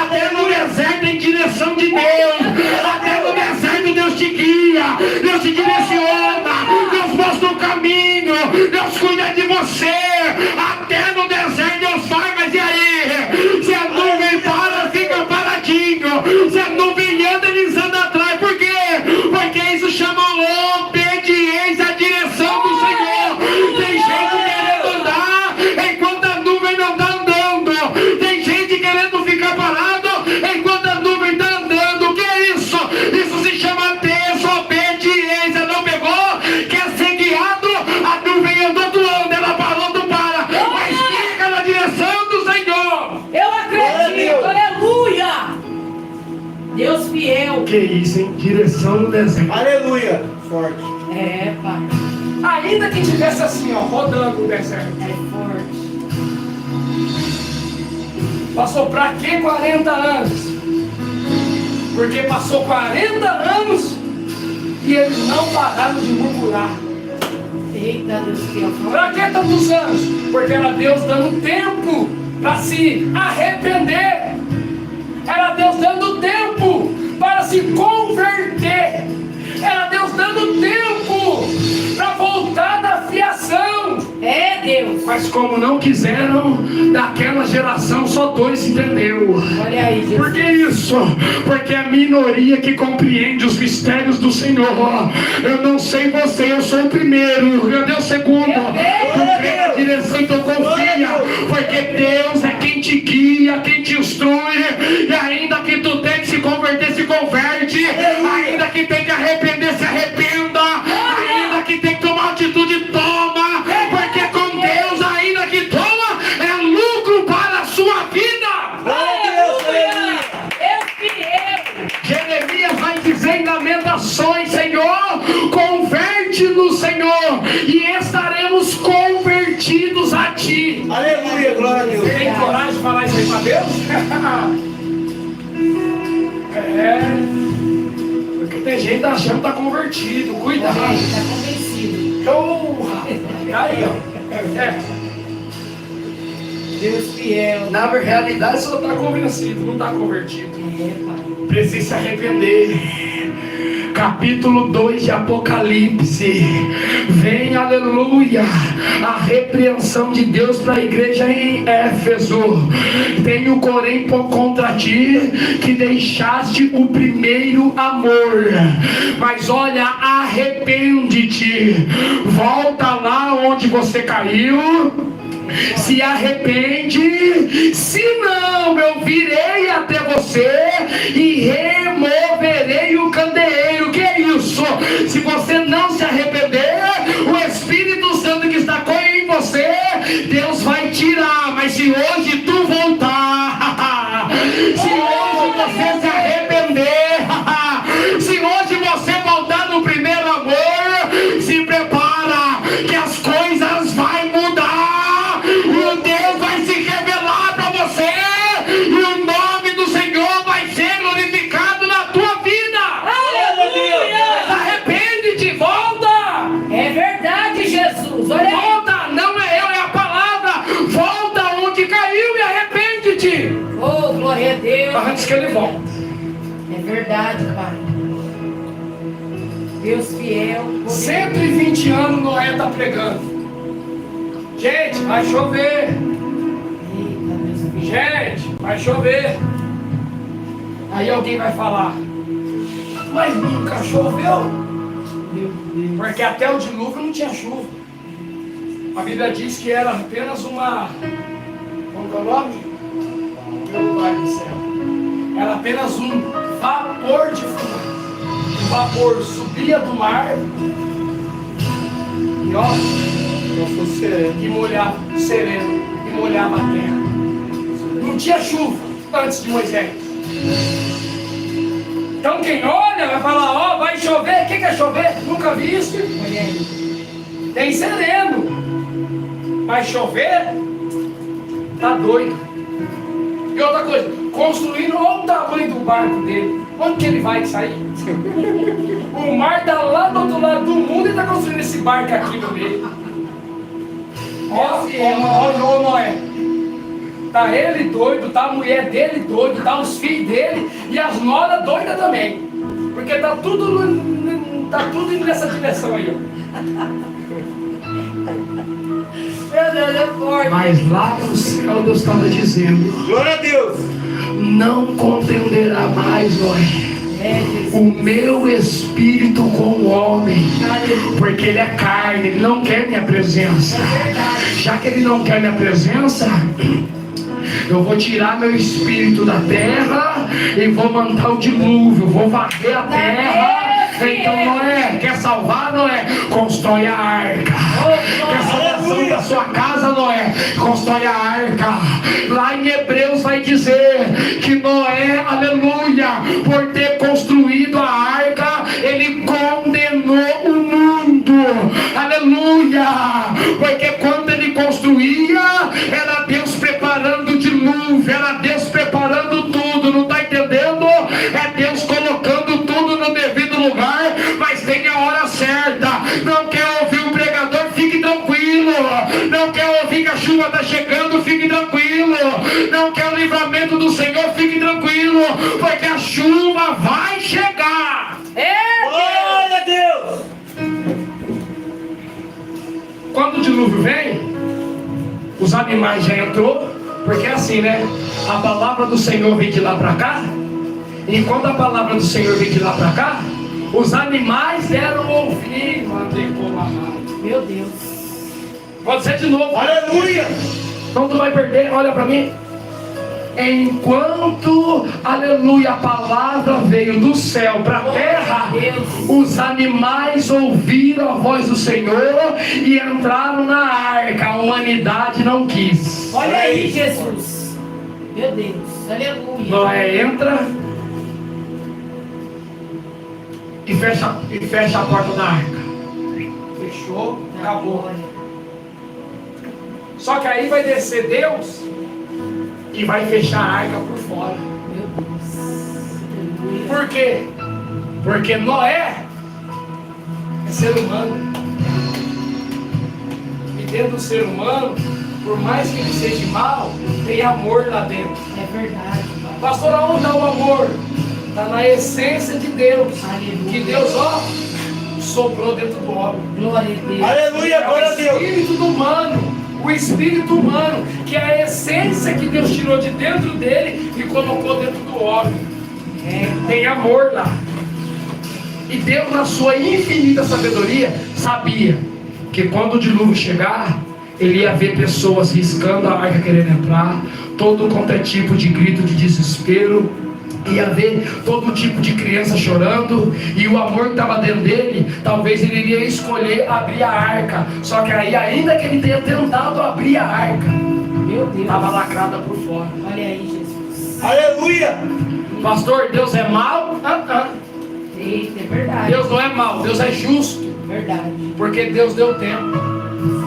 Até no deserto em direção de Deus. Até no deserto Deus te guia, Deus te direciona, Deus mostra o caminho, Deus cuida de você. Até no deserto Deus vai. Mas e aí? Se a nuvem para, fica paradinho. Se a nuvem anda, eles andam atrás. Por quê? Porque isso chama obediência à direção do Senhor. Tem gente querendo andar enquanto a nuvem não está andando. Tem gente querendo ficar parado enquanto a nuvem está andando. O que é isso? Isso se chama desobediência. Não pegou? Quer ser guiado? A nuvem andou, tu anda. Ela parou, tu para. Mas fica na direção do Senhor. Eu acredito. Aleluia. Deus fiel. Que isso, hein? Direção no deserto. Aleluia. Forte. É, pai. Ainda que tivesse assim, ó, rodando o deserto. É forte. Passou pra quê 40 anos? Porque passou 40 anos e eles não pararam de murmurar. Eita Deus fiel. Pra que tantos anos? Porque era Deus dando tempo para se arrepender. Era Deus dando tempo para se converter. Era Deus dando tempo para voltar da fiação. É Deus. Mas como não quiseram, daquela geração só 2 entendeu. Olha aí, Jesus. Por que isso? Porque a minoria que compreende os mistérios do Senhor. Eu não sei você, eu sou o primeiro. Cadê o segundo? Tu crê na direção, então confia. Porque Deus é quem te guia, quem te instrui. E ainda que tu tem que se converter, se converte. Ainda que tem que arrepender, se arrependa. Ainda que tem que tomar atitude, toma. Porque com Deus, ainda que toma, é lucro para a sua vida. Aleluia. Deus fiel. Jeremias vai dizer em Lamentações: Senhor, converte-nos, Senhor, e estaremos convertidos a Ti. Aleluia. Glória a Deus. Tem coragem de falar isso aí para Deus? É. Tem gente que tá achando que tá convertido. Cuidado. Está convencido. Porra. Aí, ó. Deus fiel. Na realidade, só está convencido, não está convertido. Pai. Precisa se arrepender. Capítulo 2 de Apocalipse. Vem, aleluia, a repreensão de Deus para a igreja em Éfeso. Tenho, porém, contra ti que deixaste o primeiro amor. Mas olha, arrepende-te. Volta lá onde você caiu. Se arrepende, se não, eu virei até você e removerei o candeeiro. Que é isso? Se você não se arrepender, o Espírito Santo que está em você, Deus vai tirar. Mas se hoje tu voltar, se hoje você se arrepender, se hoje você voltar no primeiro amor, se prepara que as coisas vão mudar. Deus vai se revelar para você e o nome do Senhor vai ser glorificado na tua vida. Aleluia! Arrepende-te, volta. É verdade, Jesus. Olha aí. Volta, não é eu, é a palavra. Volta onde caiu e arrepende-te. Oh, glória a Deus. Antes que ele volte. É verdade, Pai. Deus fiel. 120 anos Noé está pregando. Gente, vai chover. Eita, Deus fiel. Gente, vai chover. Aí alguém vai falar: mas nunca choveu. Meu Deus. Porque até o dilúvio não tinha chuva. A Bíblia diz que era apenas uma... Como que é o nome? Meu Pai do céu. Era apenas um vapor de fumaça. O vapor subia do mar e ó, e molhava sereno, e molhava a terra. Não tinha chuva antes de Moisés. Então quem olha vai falar: ó, vai chover. O que é chover? Nunca vi isso. Olha aí. Tem sereno. Vai chover? Tá doido. E outra coisa, construindo, olha o tamanho do barco dele. Onde que ele vai sair? O mar tá lá do outro lado do mundo e tá construindo esse barco aqui no meio. Ó Noé. Tá ele doido, tá a mulher dele doido, tá os filhos dele e as noras doidas também. Porque tá tudo indo nessa direção aí, ó. Meu Deus, é forte. Mas lá no céu Deus estava dizendo: Glória a Deus. não contenderá mais, Noé, É, Jesus. o meu espírito com o homem, Aleluia. porque ele é carne, ele não quer minha presença. É verdade. Já que ele não quer minha presença, eu vou tirar meu espírito da terra e vou mandar o dilúvio, vou varrer a terra. Então Noé, quer salvar, Noé? Constrói a arca. Quer salvação da sua casa, Noé? Constrói a arca. Lá em Hebreus vai dizer que Noé, aleluia, por ter construído a arca, ele condenou o mundo. Aleluia. Porque quando ele construía, era Deus preparando o dilúvio, era Deus preparando tudo, não está entendendo? É Deus colocando tudo no devido lugar. Mas tem a hora certa. Não quer ouvir o pregador? Fique tranquilo. Não quer ouvir que a chuva está chegando? Fique tranquilo. Não quer o livramento do Senhor? Fique tranquilo, porque a chuva vai chegar. Glória a Deus. Quando o dilúvio vem, os animais já entrou, porque é assim, né? A palavra do Senhor vem de lá para cá. E quando a palavra do Senhor vem de lá para cá, os animais deram ouvido. Meu Deus. Pode ser de novo. Aleluia. Então tu vai perder, olha para mim. Enquanto, aleluia, a palavra veio do céu para a terra, os animais ouviram a voz do Senhor e entraram na arca. A humanidade não quis. Olha aí, Jesus. Meu Deus. Aleluia. Noé entra e fecha a porta da arca. Fechou, acabou. Só que aí vai descer Deus e vai fechar a arca por fora. Meu Deus. Aleluia. Por quê? Porque Noé é ser humano. E dentro do ser humano, por mais que ele seja mal, tem amor lá dentro. É verdade, Pai. Pastor, aonde está o amor? Está na essência de Deus. Aleluia. Que Deus, ó, soprou dentro do homem. Glória a Deus. Aleluia, glória a O Deus. espírito humano. O espírito humano, que é a essência que Deus tirou de dentro dele e colocou dentro do homem. Tem amor lá. E Deus, na sua infinita sabedoria, sabia que quando o dilúvio chegar, ele ia ver pessoas riscando a arca querendo entrar, todo quanto é tipo de grito de desespero, ia ver todo tipo de criança chorando, e o amor que estava dentro dele, talvez ele iria escolher abrir a arca. Só que aí, ainda que ele tenha tentado abrir a arca, Meu Deus. estava lacrada por fora. Olha aí, Jesus. Aleluia. Pastor, Deus é mau? Eita, é verdade. Deus não é mau, Deus é justo. Verdade. Porque Deus deu tempo.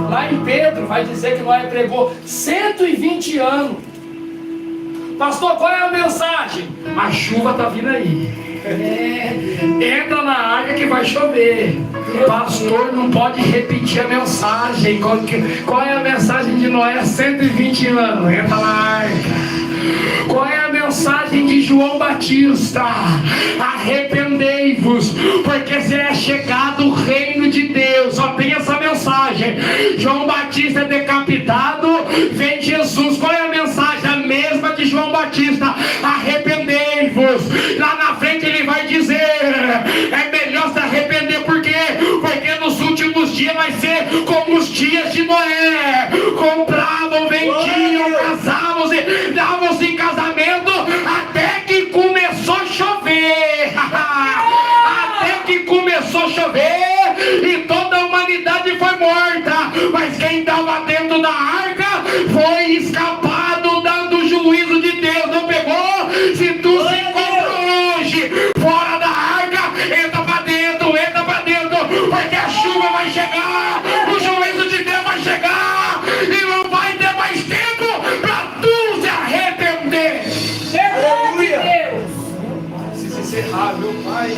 Lá em Pedro vai dizer que Noé pregou 120 anos. Pastor, qual é a mensagem? A chuva está vindo aí. Entra na área que vai chover. Pastor, não pode repetir a mensagem. Qual é a mensagem de Noé? 120 anos. Entra na arca. Qual é a mensagem de João Batista? Arrependei-vos, porque se é chegado o reino de Deus. Só tem essa mensagem. João Batista é decapitado, vem Jesus. Qual é a mensagem? A mesma de João Batista. Arrependei-vos. Lá na frente ele vai dizer: é melhor se arrepender. Por quê? Porque nos últimos dias vai ser como os dias de Noé. Compravam, vendiam, casavam-se, davam-se em casamento, até que começou a chover. Até que começou a chover e toda a humanidade foi morta. Mas quem estava dentro da arca foi escapado, dando o juízo de Deus. Não pegou? Se tu se encontra hoje fora da arca, entra para dentro, porque a chuva vai chegar, o juízo de Deus vai chegar e não vai ter mais tempo para tu se arrepender. Verdade, Deus. Precisa encerrar, meu Pai.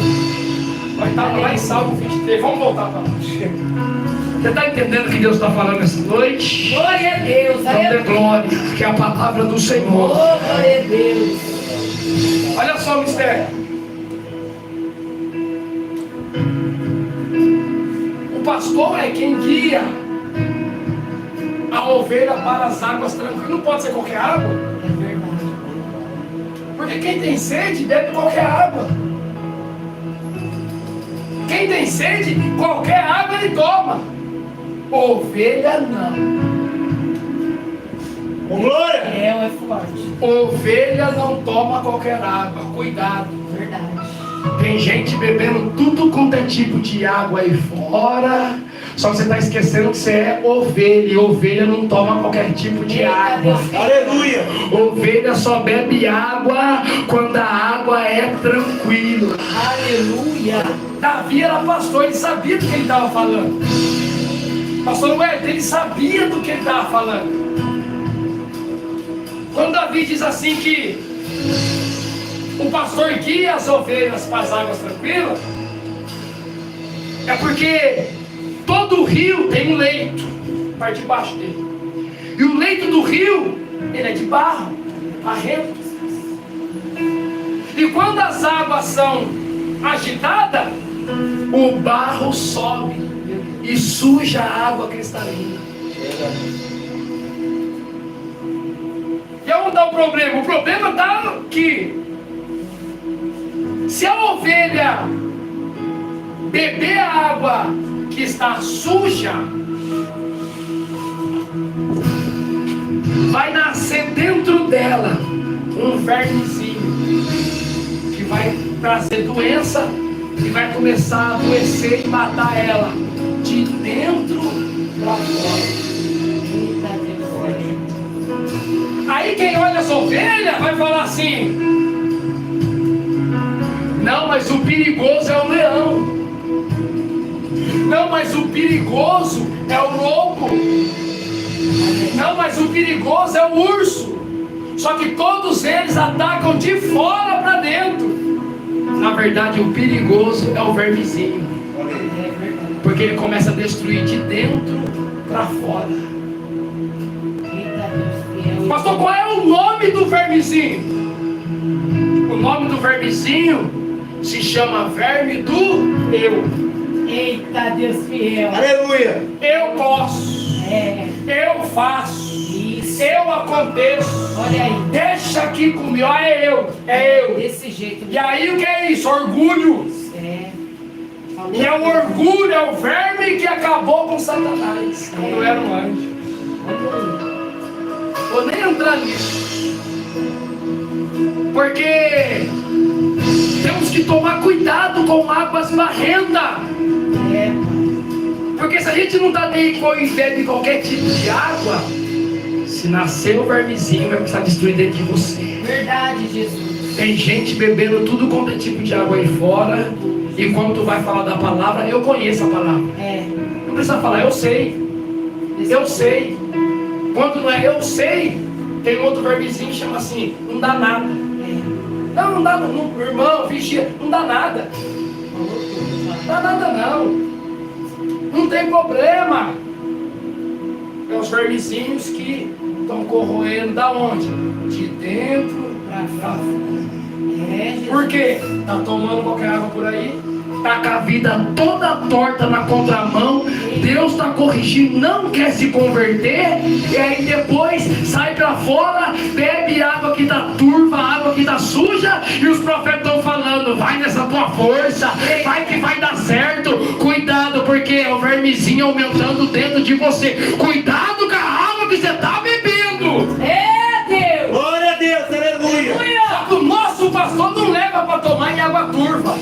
Vai estar lá em Salmo 23. Vamos voltar para lá. Você está entendendo o que Deus está falando essa noite? Glória a Deus. Então dê glória, que é a palavra do Senhor. Glória a Deus. Olha só o mistério. O pastor é quem guia a ovelha para as águas tranquilas. Não pode ser qualquer água. É verdade. Porque quem tem sede bebe qualquer água. Quem tem sede, qualquer água ele toma. Ovelha não. Com glória. É forte. Ovelha não toma qualquer água. Cuidado. Verdade. Tem gente bebendo tudo quanto é tipo de água aí fora. Só que você está esquecendo que você é ovelha. E ovelha não toma qualquer tipo de água. Aleluia. Ovelha só bebe água quando a água é tranquila. Aleluia. Davi era pastor, ele sabia do que ele estava falando. Pastor Wellington, ele sabia do que ele estava falando. Quando Davi diz assim que o pastor guia as ovelhas para as águas tranquilas, é porque todo rio tem um leito parte de baixo dele. E o leito do rio, ele é de barro, barrento. E quando as águas são agitadas, o barro sobe e suja a água cristalina. E onde está o problema? O problema está que se a ovelha beber a água que está suja, vai nascer dentro dela um vermezinho que vai trazer doença e vai começar a adoecer e matar ela de dentro para fora. Aí quem olha as ovelhas vai falar assim: não, mas o perigoso é o leão. Não, mas o perigoso é o lobo. Não, mas o perigoso é o urso. Só que todos eles atacam de fora para dentro. Na verdade, o perigoso é o vermezinho. É verdade. Porque ele começa a destruir de dentro para fora. Eita Deus fiel. Pastor, qual é o nome do vermezinho? O nome do vermezinho se chama verme do eu. Eita Deus fiel. Aleluia. Eu posso. É. Eu faço. Isso. Eu aconteço. Olha aí. Deixa aqui comigo. É eu. É eu. Desse jeito. E aí o que é isso? Orgulho. É. Falou. E é o orgulho, é o verme que acabou com Satanás. Quando era um anjo. Olha aí. Vou nem entrar nisso. Porque temos que tomar cuidado com águas barrentas. É. Porque se a gente não está nem e bebe qualquer tipo de água, se nascer o vermezinho vai precisar destruir dentro de você. Verdade, Jesus. Tem gente bebendo tudo quanto é tipo de água aí fora. E quando tu vai falar da palavra, eu conheço a palavra. É. Não precisa falar, eu sei. Eu sei. Quando não é eu sei, tem outro vermezinho que chama assim, não dá nada. Não dá, não, irmão, vigia, não dá nada. Não dá nada não. Não tem problema. É os vermezinhos que estão corroendo da onde? De dentro pra fora. É, Jesus. Por quê? Tá tomando qualquer água por aí? Tá com a vida toda torta na contramão. Deus está corrigindo, não quer se converter. E aí depois sai pra fora, bebe água que tá turva, água que tá suja. E os profetas estão falando, vai nessa tua força, vai que vai dar certo. Cuidado, porque é o vermezinho aumentando dentro de você. Cuidado com a água que você tá bebendo. É, Deus. Glória a Deus. Aleluia. O nosso pastor não leva para tomar em água turva,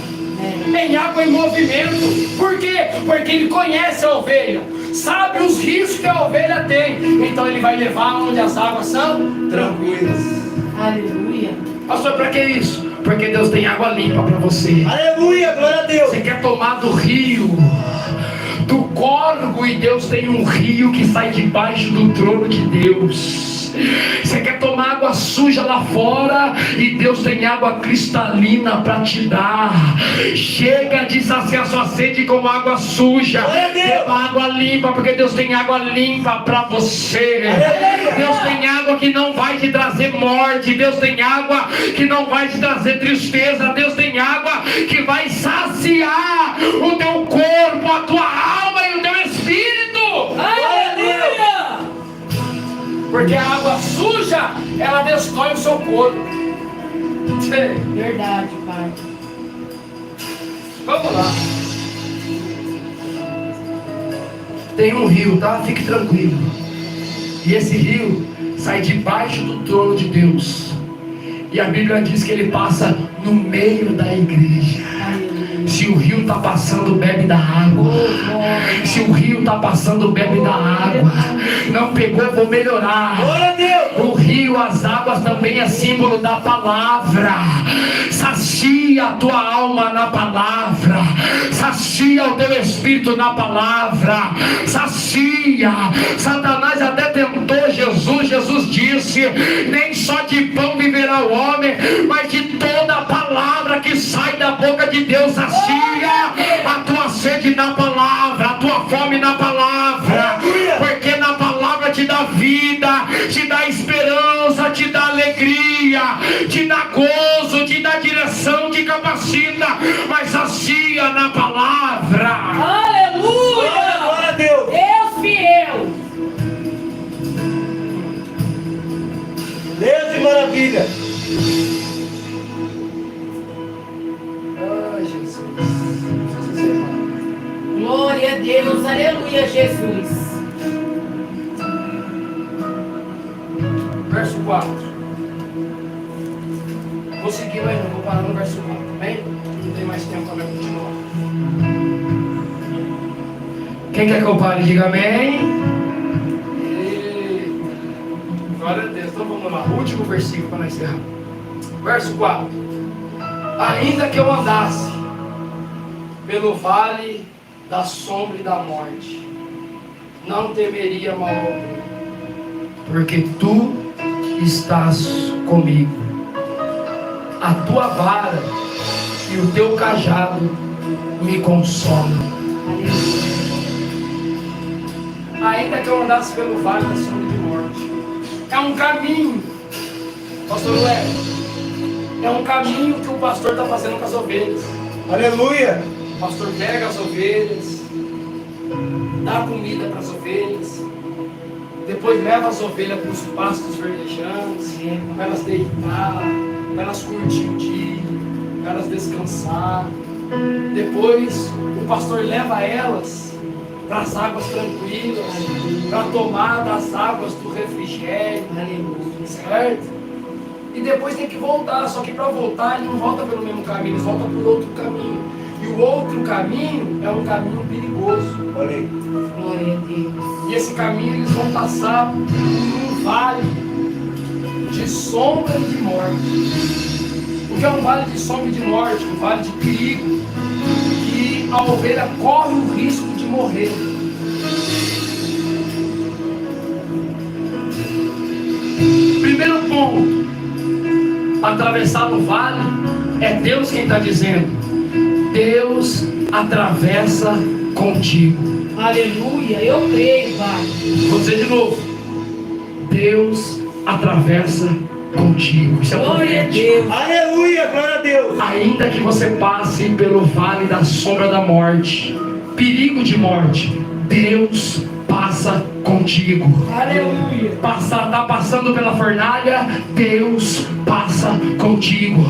em água em movimento. Por quê? Porque ele conhece a ovelha, sabe os riscos que a ovelha tem. Então ele vai levar onde as águas são tranquilas. Aleluia. Pastor, para que isso? Porque Deus tem água limpa para você. Aleluia. Glória a Deus. Você quer tomar do rio, do córrego, e Deus tem um rio que sai debaixo do trono de Deus. Você quer tomar água suja lá fora, e Deus tem água cristalina para te dar. Chega de saciar sua sede com água suja. Beba água limpa, porque Deus tem água limpa para você. Deus tem água que não vai te trazer morte. Deus tem água que não vai te trazer tristeza. Deus tem água que vai saciar o teu corpo, a tua alma e o teu espírito. Aleluia. Porque a água suja, ela destrói o seu corpo. Verdade, Pai. Vamos lá. Tem um rio, tá? Fique tranquilo. E esse rio sai debaixo do trono de Deus. E a Bíblia diz que ele passa no meio da igreja. Se o rio está passando, bebe da água. Se o rio está passando, bebe da água. Não pegou, vou melhorar. Glória a Deus. O rio, as águas também é símbolo da palavra. Sacia a tua alma na palavra. Sacia o teu espírito na palavra. Sacia. Satanás até tentou Jesus. Jesus disse: nem só de pão viverá o homem, mas de toda a palavra que sai da boca de Deus. Sacia a tua sede na palavra, a tua fome na palavra. Porque na palavra te dá vida, te dá esperança, te dá alegria, te dá gozo, te dá direção, te capacita. Mas sacia na palavra. Aleluia. Glória a Deus. Deus fiel. Deus de maravilha. Ai, Jesus. Glória a Deus. Aleluia, Jesus. Verso 4. Vou seguir lá, não vou parar no verso 4, bem? Não tem mais tempo para continuar. Quem quer que eu pare, diga amém. Glória a Deus. Então vamos lá, último versículo para nós encerrar. Verso 4. Ainda que eu andasse pelo vale da sombra e da morte, não temeria mal algum, porque tu estás comigo. A tua vara e o teu cajado me consola. Ainda que eu andasse pelo vale da sombra de morte, é um caminho, pastor Ué, é um caminho que o pastor está fazendo com as ovelhas. Aleluia. O pastor pega as ovelhas, dá comida para as ovelhas, depois leva as ovelhas para os pastos verdejantes, para elas deitar, para elas curtir o dia, para elas descansar. Depois o pastor leva elas para as águas tranquilas, para tomar das águas do refrigério, certo? E depois tem que voltar, só que para voltar ele não volta pelo mesmo caminho, ele volta por outro caminho. E o outro caminho é um caminho perigoso. Olha aí. Glória a Deus. E esse caminho eles vão passar por um vale de sombra e de morte. O que é um vale de sombra e de morte? Um vale de perigo, que a ovelha corre o risco de morrer. Primeiro ponto, atravessar o vale, é Deus quem está dizendo. Deus atravessa contigo. Aleluia, eu creio, Pai. Vou dizer de novo. Deus atravessa contigo. Isso é Glória a profético. Deus. Aleluia, glória a Deus. Ainda que você passe pelo vale da sombra da morte, perigo de morte, Deus passa contigo. Aleluia. Tá passando pela fornalha, Deus passa contigo.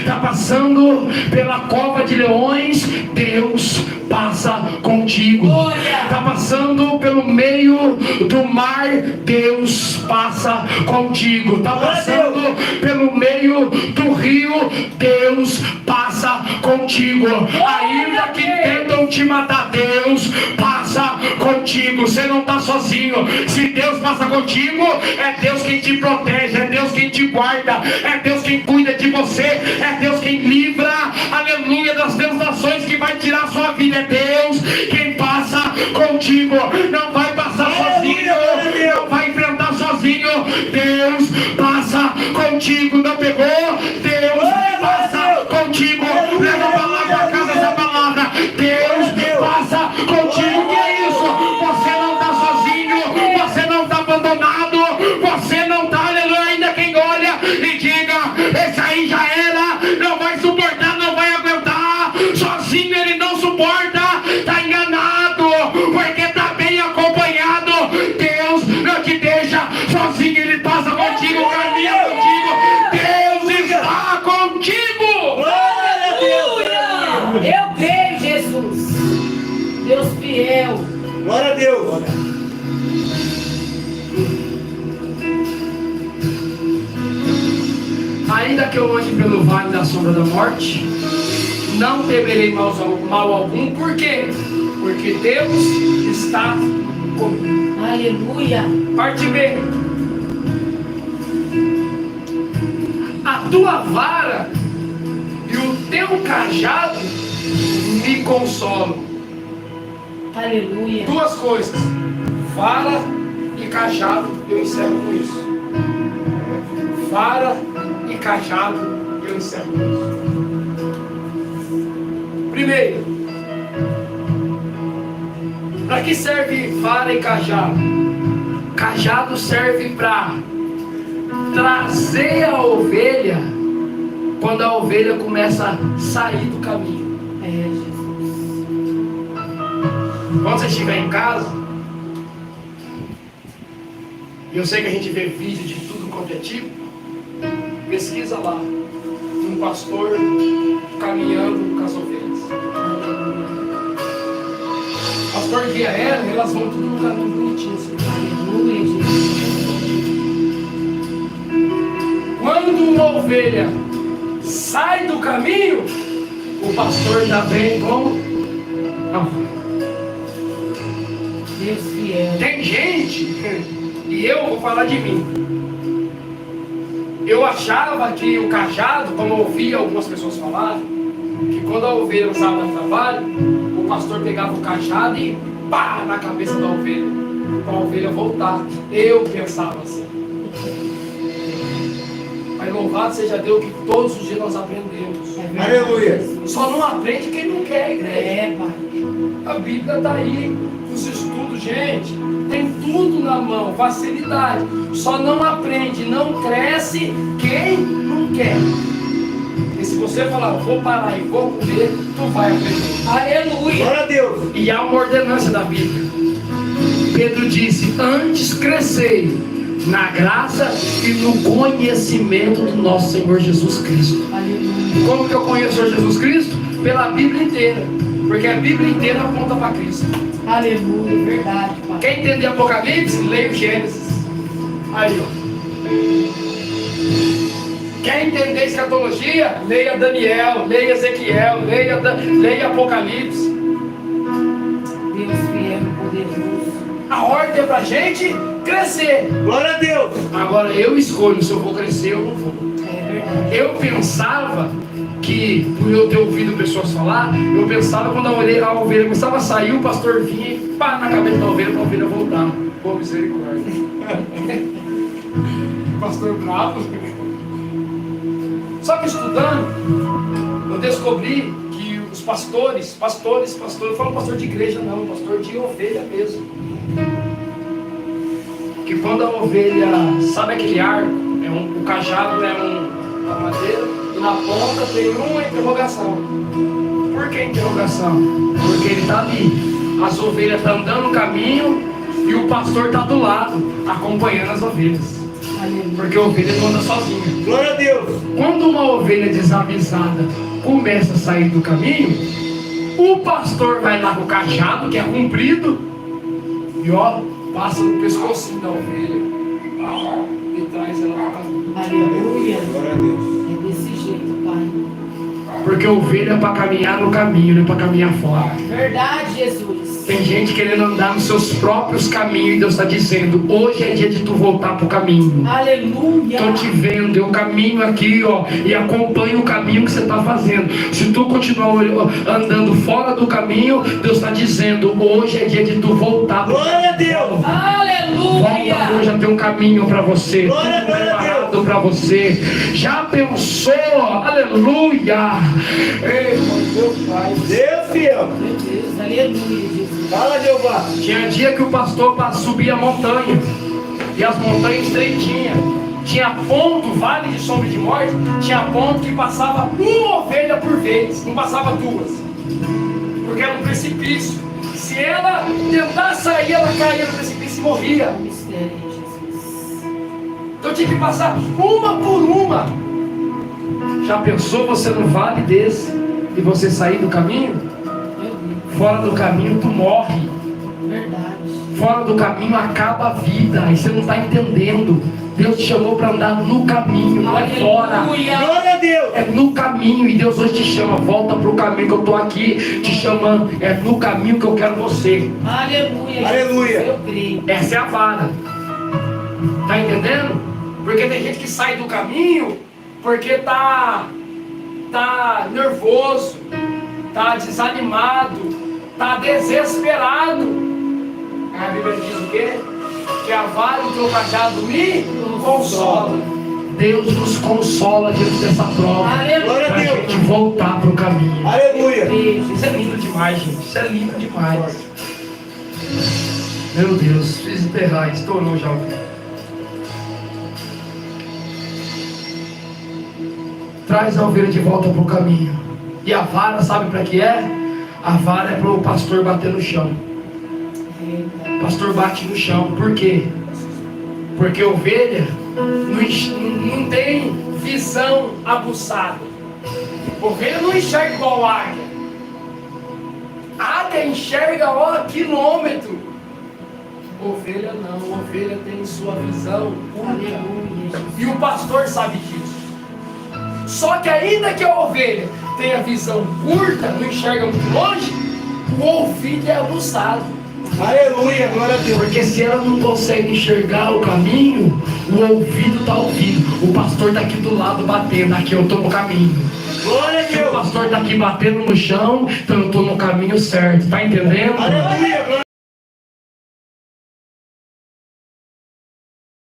Tá passando pela cova de leões, Deus passa contigo. Glória. Tá passando pelo meio do mar, Deus passa contigo. Tá passando pelo meio do rio, Deus passa contigo. Ainda que tentam te matar, Deus passa contigo. Você não está sozinho. Se Deus passa contigo, é Deus quem te protege, é Deus quem te guarda, é Deus quem cuida de você, é Deus quem livra, aleluia, das tentações que vai tirar a sua vida. É Deus quem passa contigo. Não vai passar sozinho, não vai enfrentar sozinho. Deus passa contigo. Não pegou? Deus passa contigo. Leva a palavra para casa, essa palavra. Deus passa contigo. Que é isso? Você não está sozinho, você não está abandonado, você não está, aleluia. Ainda quem olha e diga: esse aí já era, não vai suportar, não vai aguentar, sozinho ele não suporta, está enganado, porque está bem acompanhado. Deus não te deixa sozinho, ele passa contigo, caminha contigo. Deus está contigo. Glória a Deus. Aleluia. Eu creio, Jesus. Deus fiel. Glória a Deus. Ainda que eu ande pelo vale da sombra da morte, não temerei mal algum. Por quê? Porque Deus está comigo. Aleluia. Parte B. A tua vara e o teu cajado me consolam. Aleluia. Duas coisas: vara e cajado. Eu encerro com isso. Vara e cajado. Eu encerro com isso. Primeiro, para que serve vara e cajado? Cajado serve para trazer a ovelha quando a ovelha começa a sair do caminho. É, Jesus. Quando você estiver em casa, eu sei que a gente vê vídeo de tudo quanto é tipo, pesquisa lá um pastor caminhando com as ovelhas. O pastor guia elas vão tudo no caminho bonitinho assim. Aleluia, Jesus. Quando uma ovelha sai do caminho, o pastor já vem como? Não. Deus fiel. Tem gente, e eu vou falar de mim, eu achava que o cajado, como eu ouvia algumas pessoas falarem, que quando a ovelha usava no trabalho, o pastor pegava o cajado e pá na cabeça da ovelha, para a ovelha voltar. Eu pensava assim. Mas louvado Louvado seja Deus que todos os dias nós aprendemos. Aleluia. Só não aprende quem não quer, igreja. É, pai. A Bíblia está aí, os estudos, gente, tem tudo na mão, facilidade. Só não aprende, não cresce quem não quer. E se você falar, vou parar e vou comer, tu vai aprender. Aleluia. Glória a Deus. E há uma ordenança da Bíblia. Pedro disse, antes crescei na graça e no conhecimento do nosso Senhor Jesus Cristo. Aleluia. Como que eu conheço o Senhor Jesus Cristo? Pela Bíblia inteira. Porque a Bíblia inteira aponta para Cristo. Aleluia. Verdade, pai. Quem entender Apocalipse, leia o Gênesis. Aí, ó. Quem entender escatologia, leia Daniel, leia Ezequiel, leia Apocalipse. Deus fiel e poderoso. A ordem é pra gente crescer. Glória a Deus. Agora eu escolho se eu vou crescer ou não vou. É verdade. Eu pensava que, por eu ter ouvido pessoas falar, eu pensava quando a ovelha começava a sair, o pastor vinha e pá na cabeça da ovelha para a ovelha voltar. Pô, misericórdia. Pastor bravo. Só que estudando, eu descobri que os pastores, eu falo pastor de igreja não, pastor de ovelha mesmo. Que quando a ovelha, sabe aquele arco? O cajado é uma madeira e na ponta tem uma interrogação. Por que interrogação? Porque ele está ali. As ovelhas estão andando no caminho e o pastor está do lado, acompanhando as ovelhas. Aleluia. Porque a ovelha não anda sozinha. Glória a Deus. Quando uma ovelha desavisada começa a sair do caminho, o pastor vai lá com o cajado, que é comprido, e ó, passa no pescocinho da ovelha e traz ela para o caminho. Aleluia. Glória a Deus. É desse jeito, pai. Porque a ovelha é para caminhar no caminho, não é para caminhar fora. Verdade, Jesus. Tem gente querendo andar nos seus próprios caminhos e Deus está dizendo, hoje é dia de tu voltar para o caminho. Aleluia. Estou te vendo, eu caminho aqui, ó, e acompanho o caminho que você está fazendo. Se tu continuar andando fora do caminho, Deus está dizendo, hoje é dia de tu voltar. Glória a Deus. Volta, Aleluia. hoje já tem um caminho para você, Glória a tudo preparado Deus. para você. Já pensou? Aleluia. Ei, meu Pai. Deus fiel. Meu Deus, aleluia, Jesus. Fala, Jeová. Tinha dia que o pastor subia a montanha, e as montanhas estreitinhas. Tinha ponto, vale de sombra de morte, tinha ponto que passava uma ovelha por vez, não passava duas. Porque era um precipício. Se ela tentasse sair, ela caía no precipício e morria. Mistério, Jesus. Então tinha que passar uma por uma. Já pensou você no vale desse e você sair do caminho? Meu Deus. Fora do caminho tu morre. Verdade. Fora do caminho acaba a vida. E você não está entendendo. Deus te chamou para andar no caminho, não é fora. Aleluia. Glória a Deus. É no caminho. E Deus hoje te chama. Volta para o caminho que eu estou aqui te chamando. É no caminho que eu quero você. Aleluia. Aleluia. Jesus, eu creio. Essa é a vara. Tá entendendo? Porque tem gente que sai do caminho porque tá nervoso, tá desanimado, tá desesperado. A Bíblia diz o quê? Que a vara do teu cajado me consola. Deus nos consola diante dessa prova. Aleluia. Glória a Pra Deus. gente voltar pro caminho. Aleluia. Isso é lindo demais, gente. Isso é lindo demais. Meu Deus, fiz enterrar, estourou já. Traz a ovelha de volta para o caminho. E a vara, sabe para que é? A vara é para o pastor bater no chão. O pastor bate no chão. Por quê? Porque a ovelha não tem visão aguçada. A ovelha não enxerga igual a águia. A águia enxerga a quilômetro. Ovelha não. Ovelha tem sua visão única. Aleluia, Jesus. E o pastor sabe disso. Só que ainda que a ovelha tenha visão curta, não enxerga muito longe, o ouvido é aguçado. Aleluia. Glória a Deus. Porque se ela não consegue enxergar o caminho, o ouvido está ouvindo. O pastor está aqui do lado batendo, aqui eu estou no caminho. Glória a Se o Deus. pastor está aqui batendo no chão, então eu estou no caminho certo. Está entendendo? Aleluia.